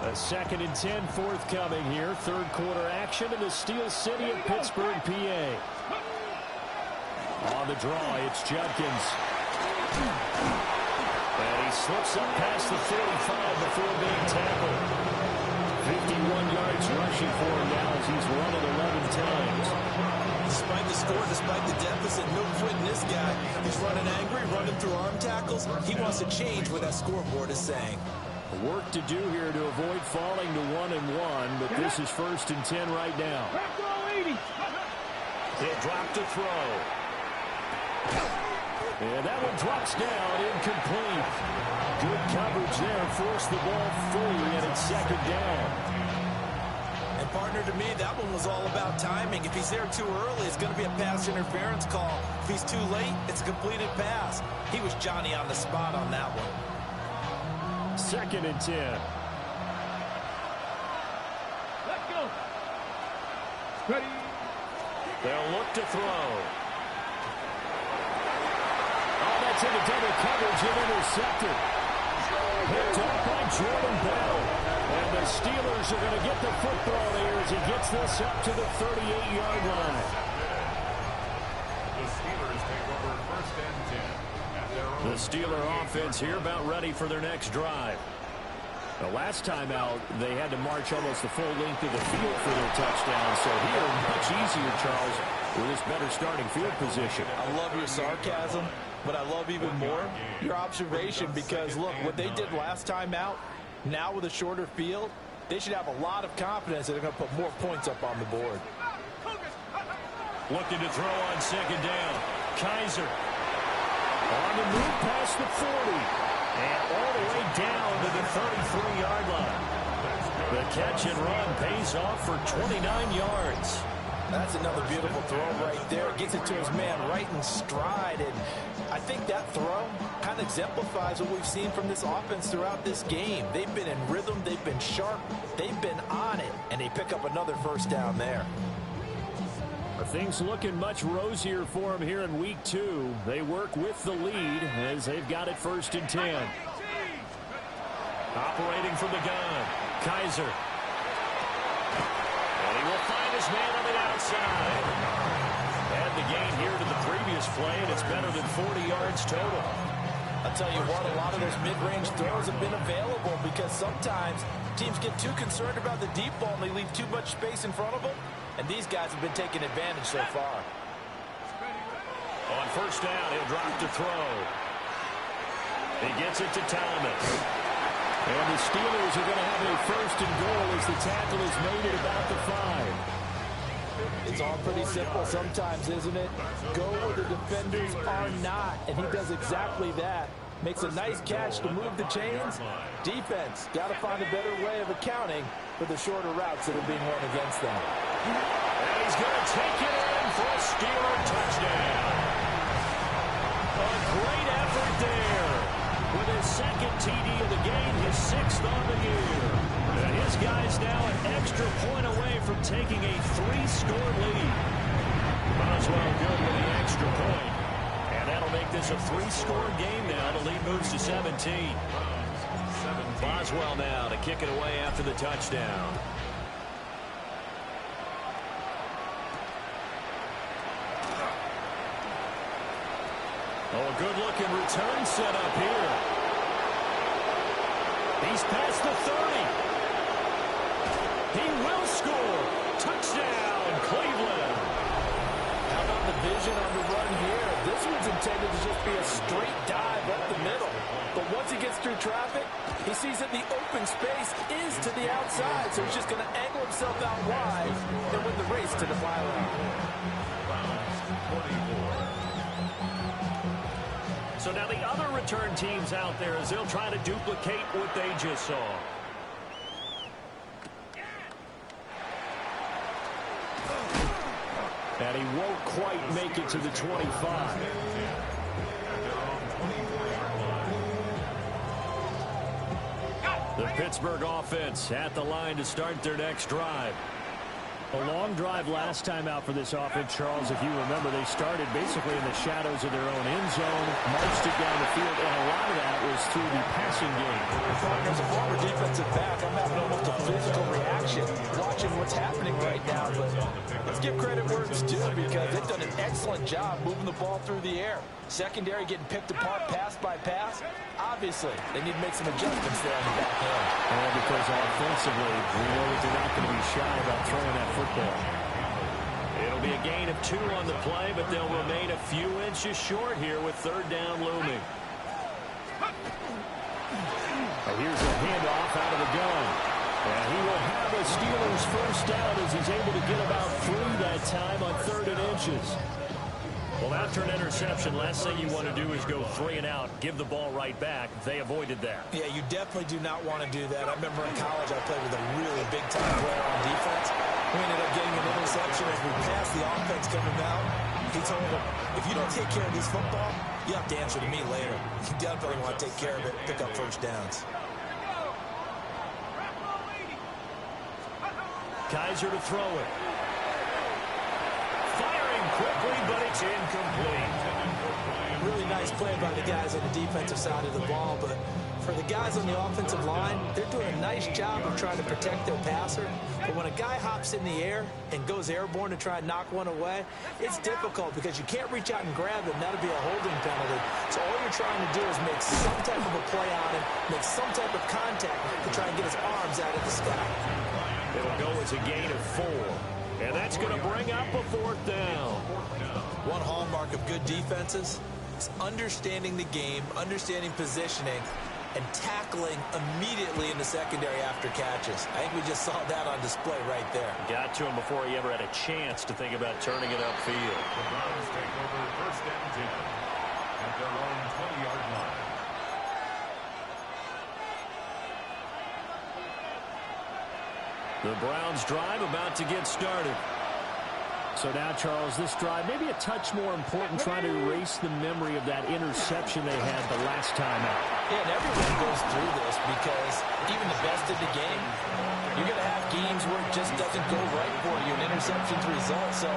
A 2nd and 10 forthcoming here. Third quarter action in the Steel City of Pittsburgh, PA. On the draw, it's Judkins. And he slips up past the 45 before being tackled. 51 yards rushing for him now as he's run it 11 times. Despite the score, despite the deficit, no quitting this guy. He's running angry, running through arm tackles. He wants to change what that scoreboard is saying. Work to do here to avoid falling to 1-1, but this is 1st and 10 right now. He'll drop to throw. And that one drops down, incomplete. Good coverage there, forced the ball free, and it's 2nd down. And partner, to me, that one was all about timing. If he's there too early, it's going to be a pass interference call. If he's too late, it's a completed pass. He was Johnny on the spot on that one. 2nd and 10. Let's go. Ready? They'll look to throw. Oh, that's into double coverage and intercepted. Picked up by Jordan Bell. And the Steelers are going to get the football there as he gets this up to the 38-yard line. The Steelers take over 1st and 10 at their own. The Steeler offense here about ready for their next drive. The last time out, they had to march almost the full length of the field for their touchdown. So here, much easier, Charles, with this better starting field position. I love your sarcasm, but I love even more your observation because, look, what they did last time out, now with a shorter field, they should have a lot of confidence that they're going to put more points up on the board. Looking to throw on 2nd down. Kaiser on the move past the 40. And all the way down to the 33-yard line. The catch and run pays off for 29 yards. That's another beautiful throw right there. Gets it to his man right in stride. And I think that throw kind of exemplifies what we've seen from this offense throughout this game. They've been in rhythm. They've been sharp. They've been on it. And they pick up another first down there. Things looking much rosier for them here in week 2. They work with the lead as they've got it 1st and 10. Operating from the gun, Kaiser. And he will find his man on the outside. Add the gain here to the previous play, and it's better than 40 yards total. I'll tell you what, a lot of those mid-range throws have been available because sometimes teams get too concerned about the deep ball and they leave too much space in front of them. And these guys have been taking advantage so far. On 1st down, he'll drop to throw. He gets it to Thomas. And the Steelers are going to have a 1st and goal as the tackle is made at about the 5. It's all pretty simple sometimes, isn't it? Go where the defenders are not, and he does exactly that. Makes a nice catch to move the chains. Defense, got to find a better way of accounting for the shorter routes that are being run against them. And he's going to take it in for a Steeler touchdown. A great effort there. With his 2nd TD of the game, his 6th on the year. And his guy's now an extra point away from taking a 3-score lead. Boswell good with the extra point. And that'll make this a 3-score game now. The lead moves to 17. Boswell now to kick it away after the touchdown. Oh, a good-looking return set up here. He's past the 30. He will score. Touchdown, Cleveland. How about the vision on the run here? This one's intended to just be a straight dive up the middle. But once he gets through traffic, he sees that the open space is to the outside, so he's just going to angle himself out wide and win the race to the byline. So now the other return teams out there as they'll try to duplicate what they just saw. And he won't quite make it to the 25. The Pittsburgh offense at the line to start their next drive. A long drive last time out for this offense, Charles. If you remember, they started basically in the shadows of their own end zone, marched it down the field, and a lot of that was through the passing game. As a former defensive back, I'm having almost a physical reaction watching what's happening right now. But let's give credit where it's due because they've done an excellent job moving the ball through the air. Secondary getting picked apart pass by pass. Obviously, they need to make some adjustments there on the back end. Well, because offensively, we know that they're not going to be shy about throwing that football. It'll be a gain of 2 on the play, but they'll remain a few inches short here with third down looming. And here's a handoff out of the gun. And he will have a Steelers first down as he's able to get about 3 that time on 3rd and inches. Well, after an interception, last thing you want to do is go 3 and out, give the ball right back. They avoided that. Yeah, you definitely do not want to do that. I remember in college I played with a really big-time player on defense. We ended up getting an interception as we passed the offense coming out. He told him, if you don't take care of this football, you have to answer to me later. You definitely want to take care of it, pick up first downs. Kaiser to throw it. Firing quickly, but it's incomplete. Really nice play by the guys on the defensive side of the ball, but for the guys on the offensive line, they're doing a nice job of trying to protect their passer. But when a guy hops in the air and goes airborne to try and knock one away, it's difficult because you can't reach out and grab him. That'll be a holding penalty. So all you're trying to do is make some type of a play on him, make some type of contact to try and get his arms out of the sky. It'll go as a gain of 4. And that's going to bring up a 4th down. One hallmark of good defenses is understanding the game, understanding positioning, and tackling immediately in the secondary after catches. I think we just saw that on display right there. Got to him before he ever had a chance to think about turning it upfield. The Browns take over 1st and 10 at their own 20-yard line. The Browns drive about to get started. So now, Charles, this drive maybe a touch more important, trying to erase the memory of that interception they had the last time out. Yeah, and everyone goes through this because even the best in the game, you're going to have games where it just doesn't go right for you, an interception's result. So,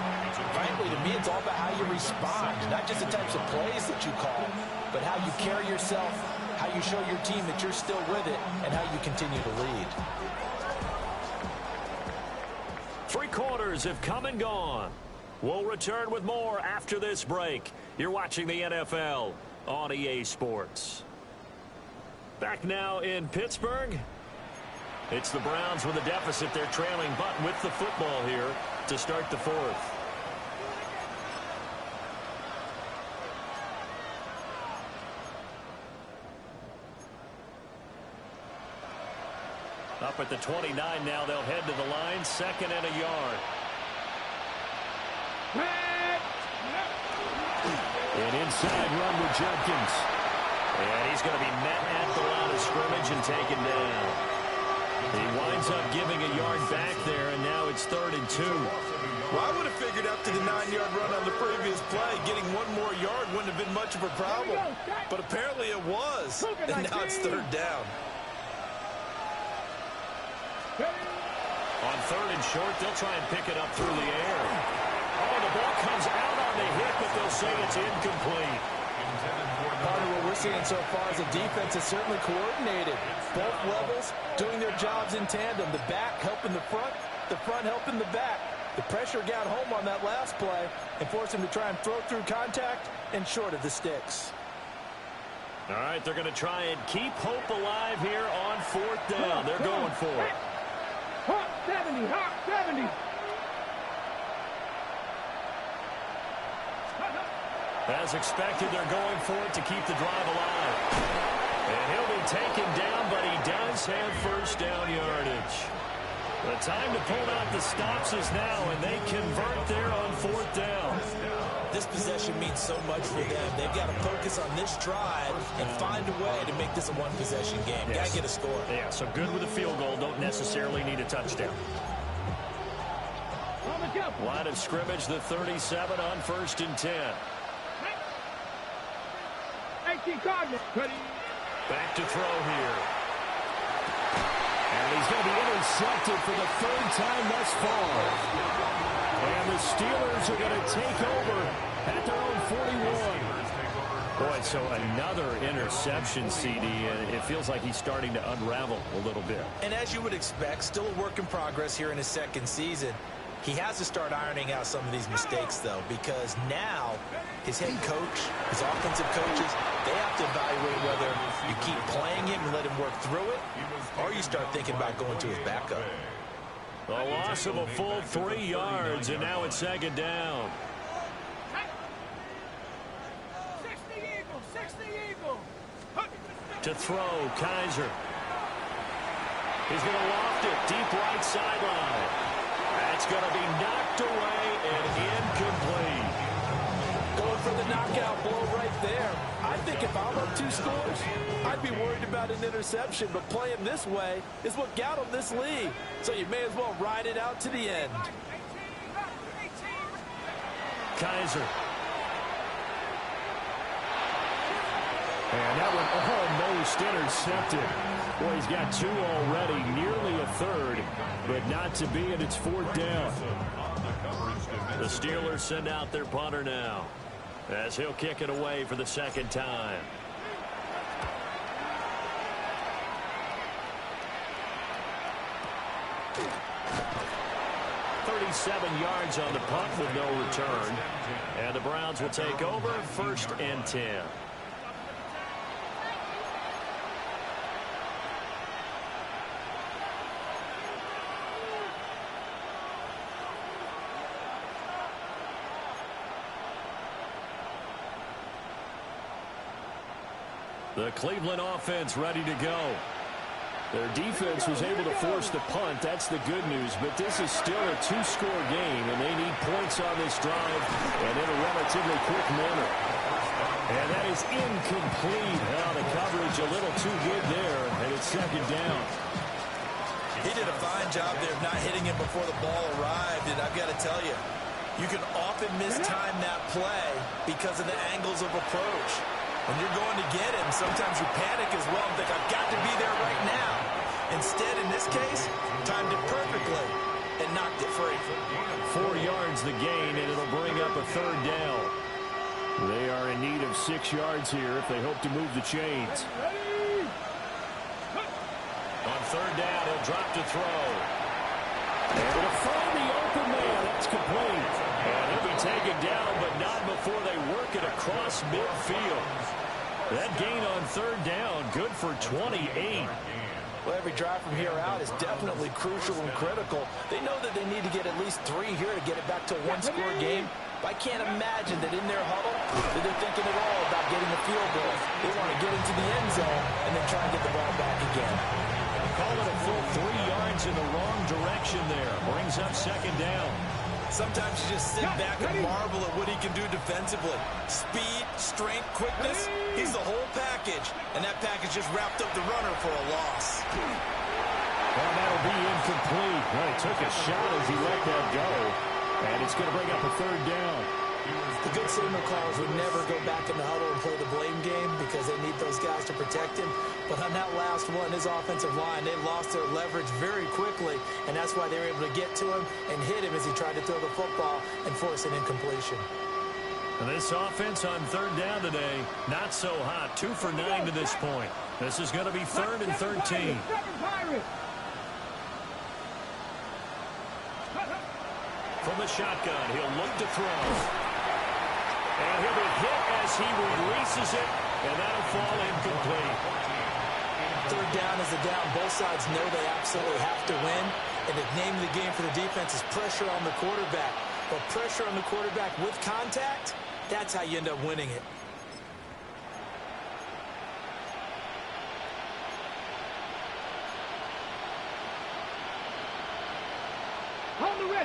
frankly, to me, it's all about how you respond, not just the types of plays that you call, but how you carry yourself, how you show your team that you're still with it, and how you continue to lead. 3 quarters have come and gone. We'll return with more after this break. You're watching the NFL on EA Sports. Back now in Pittsburgh. It's the Browns with a deficit. They're trailing, but with the football here to start the 4th. Up at the 29 now, they'll head to the line. 2nd and a yard. An inside run with Jenkins. And he's going to be met at the line of scrimmage and taken down. He winds up giving a yard back there, and now it's 3rd and 2. Well, I would have figured after the 9-yard run on the previous play, getting 1 more yard wouldn't have been much of a problem. But apparently it was. And now it's 3rd down. On 3rd and short, they'll try and pick it up through the air. Oh, the ball comes out on the hit, but they'll say it's incomplete. Part of what we're seeing so far is the defense is certainly coordinated. Both levels doing their jobs in tandem. The back helping the front helping the back. The pressure got home on that last play and forced him to try and throw through contact and short of the sticks. All right, they're going to try and keep hope alive here on 4th down. They're going for it. Hawk 70, Hawk 70. As expected, they're going for it to keep the drive alive. And he'll be taken down, but he does have first down yardage. The time to pull out the stops is now, and they convert there on fourth down. This possession means so much for them. They've got to focus on this drive and find a way to make this a one-possession game. Yes. Got to get a score. Yeah, so good with a field goal. Don't necessarily need a touchdown. Line of scrimmage, the 37 on 1st and 10. 18 Cardinals. Back to throw here. And he's going to be intercepted for the 3rd time thus far. And the Steelers are going to take over at their own 41. Boy, so another interception, CD, and it feels like he's starting to unravel a little bit. And as you would expect, still a work in progress here in his 2nd season. He has to start ironing out some of these mistakes, though, because now his head coach, his offensive coaches, they have to evaluate whether you keep playing him and let him work through it, or you start thinking about going to his backup. A loss of a full 3 yards, and now it's 2nd down. 60 Eagle. To throw, Kaiser. He's going to loft it deep right sideline. That's going to be knocked away and incomplete. Going for the knockout blow right there. I think if I'm up 2 scores, I'd be worried about an interception, but playing this way is what got him this lead. So you may as well ride it out to the end. Kaiser. And that one almost intercepted. Boy, he's got 2 already, nearly a 3rd, but not to be, and it's 4th down. The Steelers send out their punter now, as he'll kick it away for the 2nd time. .37 yards on the punt with no return. And the Browns will take over 1st and 10. The Cleveland offense ready to go. Their defense was able to force the punt. That's the good news. But this is still a 2-score game, and they need points on this drive and in a relatively quick manner. And that is incomplete. Well, the coverage a little too good there, and it's 2nd down. He did a fine job there of not hitting him before the ball arrived, and I've got to tell you, you can often mistime that play because of the angles of approach. When you're going to get him, sometimes you panic as well and think, I've got to be there right now. Instead, in this case, timed it perfectly and knocked it free. 4 yards the gain, and it'll bring up a 3rd down. They are in need of 6 yards here if they hope to move the chains. On 3rd down, he'll drop to throw. Able to find the open man. That's complete. And he'll be taken down, but not before they work it across midfield. That gain on 3rd down, good for 28. Well, every drive from here out is definitely crucial and critical. They know that they need to get at least 3 here to get it back to a 1-score game. But I can't imagine that in their huddle that they're thinking at all about getting a field goal. They want to get into the end zone and then try and get the ball back again. Call it a full 3 yards in the wrong direction there. Brings up 2nd down. Sometimes you just sit back and marvel at what he can do defensively. Speed, strength, quickness, he's the whole package. And that package just wrapped up the runner for a loss. Well, that'll be incomplete. Well, he took a shot as he let that go. And it's going to bring up a 3rd down. The good signal callers would never go back in the huddle and play the blame game because they need those guys to protect him. But on that last one, his offensive line, they lost their leverage very quickly, and that's why they were able to get to him and hit him as he tried to throw the football and force an incompletion. And this offense on 3rd down today, not so hot. 2 for 9 to this point. This is going to be 3rd and 13. From the shotgun, he'll look to throw. And he'll be hit as he releases it, and that'll fall incomplete. 3rd down is a down. Both sides know they absolutely have to win. And the name of the game for the defense is pressure on the quarterback. But pressure on the quarterback with contact, that's how you end up winning it.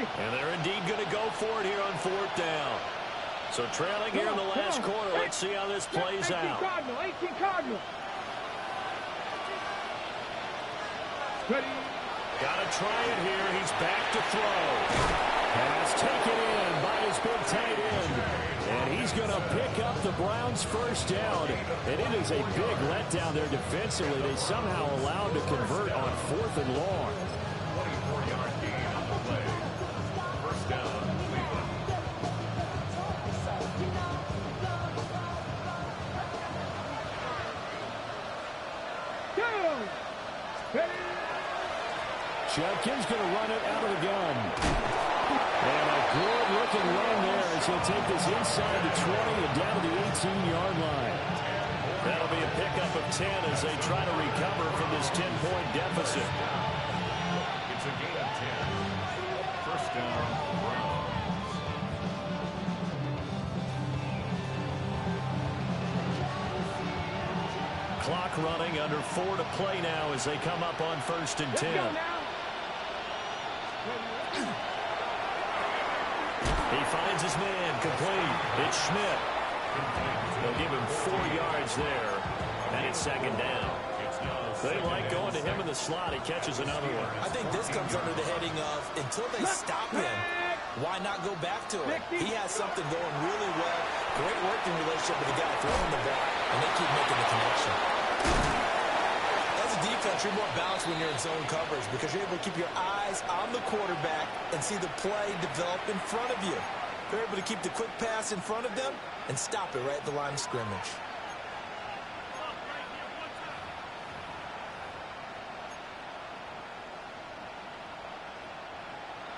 ready. And they're indeed going to go for it here on 4th down. So trailing here in the last quarter. Let's see how this plays 18 out. Cardinal, 18 Cardinal. Ready. Got to try it here. He's back to throw. Pass taken in by his big tight end. And he's going to pick up the Browns' first down. And it is a big letdown there defensively. They somehow allowed to convert on 4th and long. 24-yard gain on the play. First down, Cleveland. Go. Ready. Judkins going to run it out of the gun. And a good-looking run there as he'll take this inside the 20 and down to the 18-yard line. That'll be a pickup of 10 as they try to recover from this 10-point deficit. It's a gain of 10. First down, Browns. Clock running, under 4 to play now as they come up on 1st and 10. Let's go now. He finds his man, complete. It's Schmidt. They'll give him 4 yards there, and it's 2nd down. They like going to him in the slot. He catches another one. I think this comes under the heading of until they stop him, why not go back to it? He has something going really well. Great working relationship with the guy throwing the ball, and they keep making the connection. As a defense, you're more balanced when you're in zone coverage because you're able to keep your eyes on the quarterback and see the play develop in front of you. They're able to keep the quick pass in front of them and stop it right at the line of scrimmage.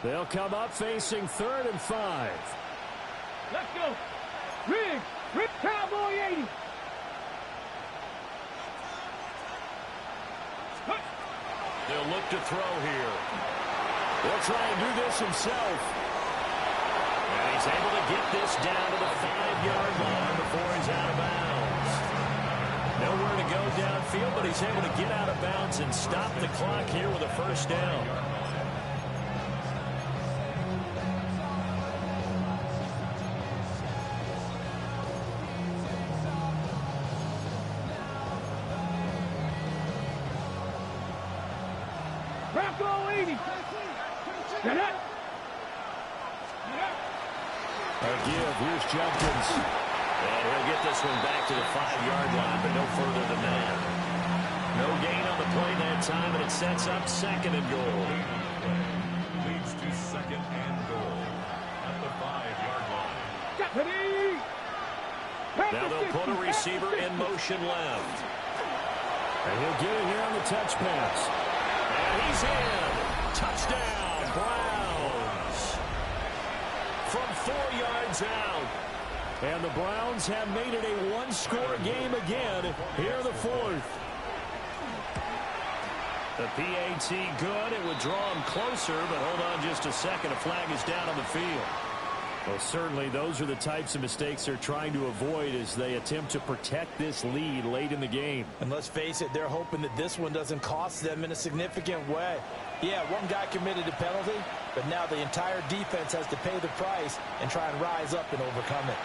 They'll come up facing 3rd and 5. Let's go. Riggs. Cowboy 80. They'll look to throw here. They'll try and do this himself. And he's able to get this down to the 5-yard line before he's out of bounds. Nowhere to go downfield, but he's able to get out of bounds and stop the clock here with a first down. Bronco 80. Get up. A give. Here's Judkins. And he'll get this one back to the 5-yard line, but no further than that. No gain on the play that time, and it sets up 2nd and goal. Leads to 2nd and goal at the 5-yard line. Ready. Now they'll put a receiver in motion left. And he'll get it here on the touch pass. And he's in. Touchdown, Browns. From 4 yards out. And the Browns have made it a one-score game again here in the 4th. The PAT good. It would draw them closer, but hold on just a second. A flag is down on the field. Well, certainly those are the types of mistakes they're trying to avoid as they attempt to protect this lead late in the game. And let's face it, they're hoping that this one doesn't cost them in a significant way. Yeah, one guy committed a penalty, but now the entire defense has to pay the price and try and rise up and overcome it.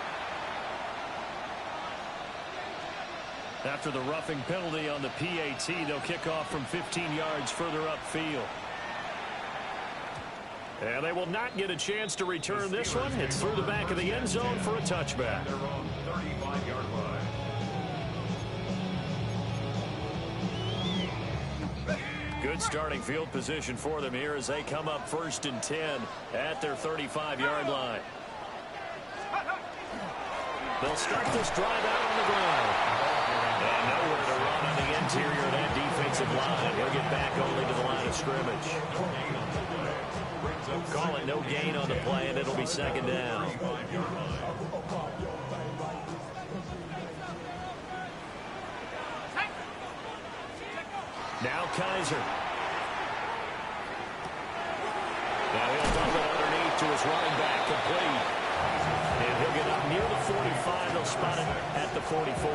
After the roughing penalty on the PAT, they'll kick off from 15 yards further upfield. And they will not get a chance to return this one. It's through the back of the end zone for a touchback. Their own 35-yard line. Good starting field position for them here as they come up 1st and 10 at their 35-yard line. They'll start this drive out on the ground. And nowhere to run on the interior of that defensive line. He'll get back only to the line of scrimmage. Call it no gain on the play, and it'll be 2nd down. Now Kaiser. Now he'll dump it underneath to his running back, complete. And he'll get up near the 45. They'll spot it at the 44.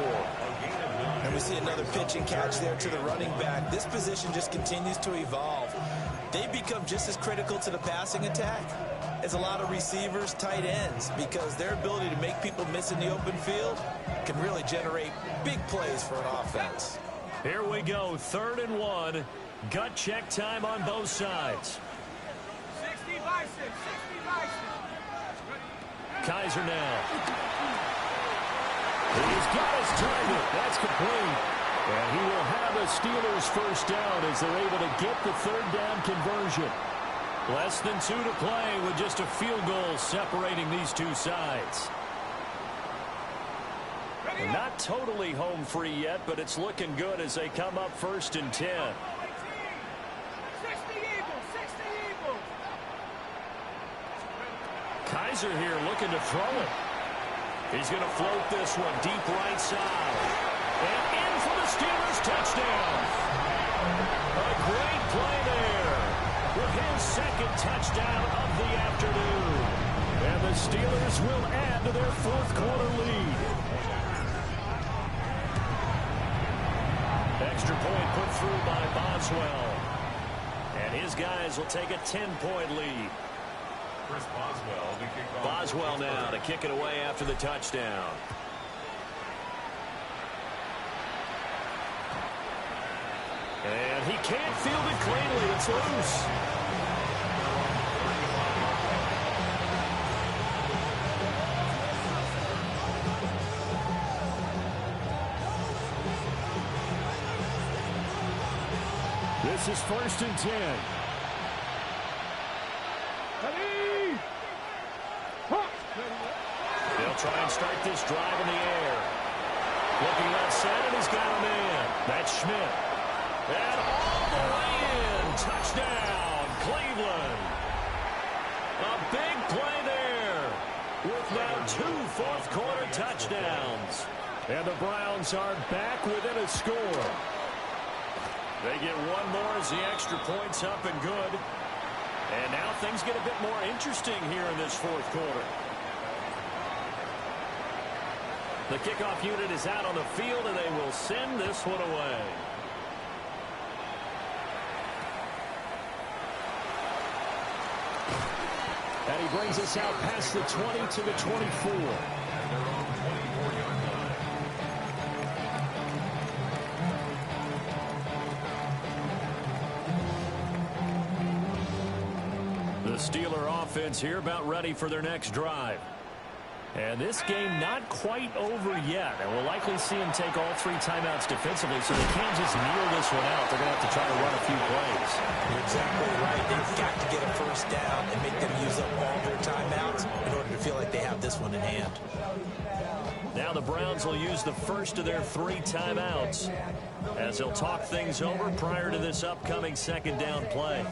And we see another pitch and catch there to the running back. This position just continues to evolve. they become just as critical to the passing attack as a lot of receivers, tight ends, because their ability to make people miss in the open field can really generate big plays for an offense. Here we go, 3rd and 1. Gut check time on both sides. 60 by 6, 60 by 6. Kizer now. He's got his target. That's complete. And he will have a Steelers first down as they're able to get the 3rd down conversion. Less than 2 to play with just a field goal separating these two sides. And not totally home free yet, but it's looking good as they come up 1st and 10. 60 Eagles, 60 Eagles. Kizer here looking to throw it. He's going to float this one deep right side. And in for the Steelers touchdown. A great play there with his 2nd touchdown of the afternoon. And the Steelers will add to their 4th quarter lead. Extra point put through by Boswell. And his guys will take a 10-point lead. Chris Boswell, the kickoff. Boswell now to kick it away after the touchdown. And he can't field it cleanly. It's loose. This is 1st and 10. Ready? Huh. They'll try and start this drive in the air. Looking left side, and he's got a man. That's Schmidt. And all the way in. Touchdown, Cleveland. A big play there with now 2 fourth-quarter touchdowns. And the Browns are back within a score. They get one more as the extra point's up and good. And now things get a bit more interesting here in this 4th quarter. The kickoff unit is out on the field, and they will send this one away. And he brings us out past the 20 to the 24. The Steeler offense here about ready for their next drive. And this game not quite over yet. And we'll likely see him take all 3 timeouts defensively, so they can't just kneel this one out. They're going to have to try to run a few plays. You're exactly right. They've got to get a first down and make them use up all their timeouts in order to feel like they have this one in hand. Now the Browns will use the first of their 3 timeouts as they'll talk things over prior to this upcoming 2nd down play.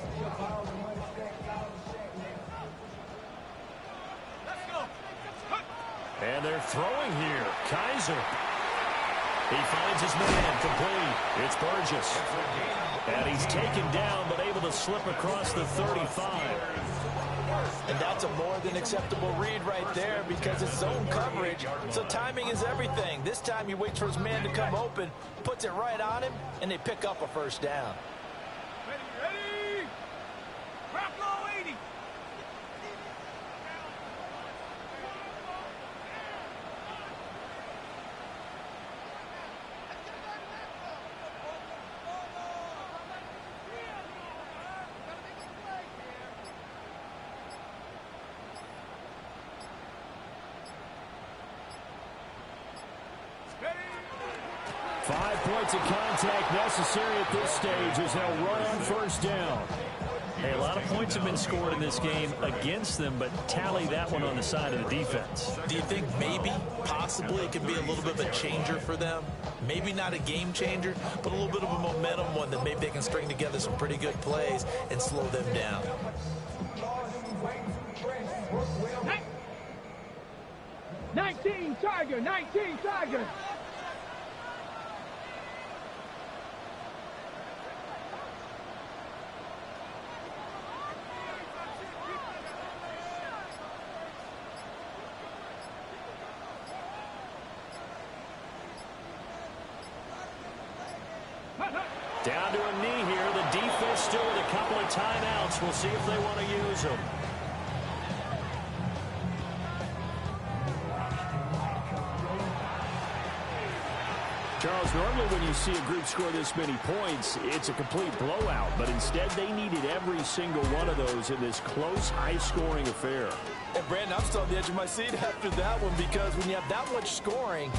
And they're throwing here. Kizer. He finds his man complete. It's Burgess. And he's taken down but able to slip across the 35. And that's a more than acceptable read right there because it's zone coverage. So timing is everything. This time he waits for his man to come open, puts it right on him, and they pick up a first down. Ready? Drop low 80. – 5 points of contact necessary at this stage as they'll run on first down. Hey, a lot of points have been scored in this game against them, but tally that one on the side of the defense. Do you think maybe, possibly, it could be a little bit of a changer for them? Maybe not a game changer, but a little bit of a momentum one that maybe they can string together some pretty good plays and slow them down. 19 Tiger, 19 Tiger. Down to a knee here. The defense still with a couple of timeouts. We'll see if they want to use them. Charles, normally when you see a group score this many points, it's a complete blowout. But instead, they needed every single one of those in this close, high-scoring affair. And, Brandon, I'm still on the edge of my seat after that one because when you have that much scoring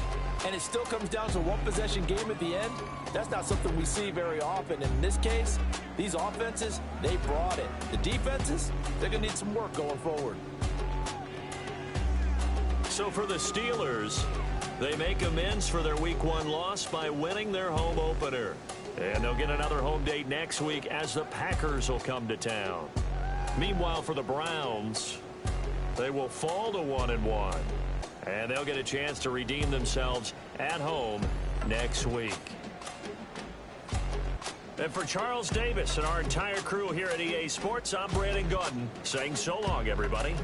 and it still comes down to a one-possession game at the end, that's not something we see very often. And in this case, these offenses, they brought it. The defenses, they're going to need some work going forward. So for the Steelers, they make amends for their Week 1 loss by winning their home opener. And they'll get another home date next week as the Packers will come to town. Meanwhile, for the Browns, they will fall to 1-1. And they'll get a chance to redeem themselves at home next week. And for Charles Davis and our entire crew here at EA Sports, I'm Brandon Gaudin saying so long, everybody.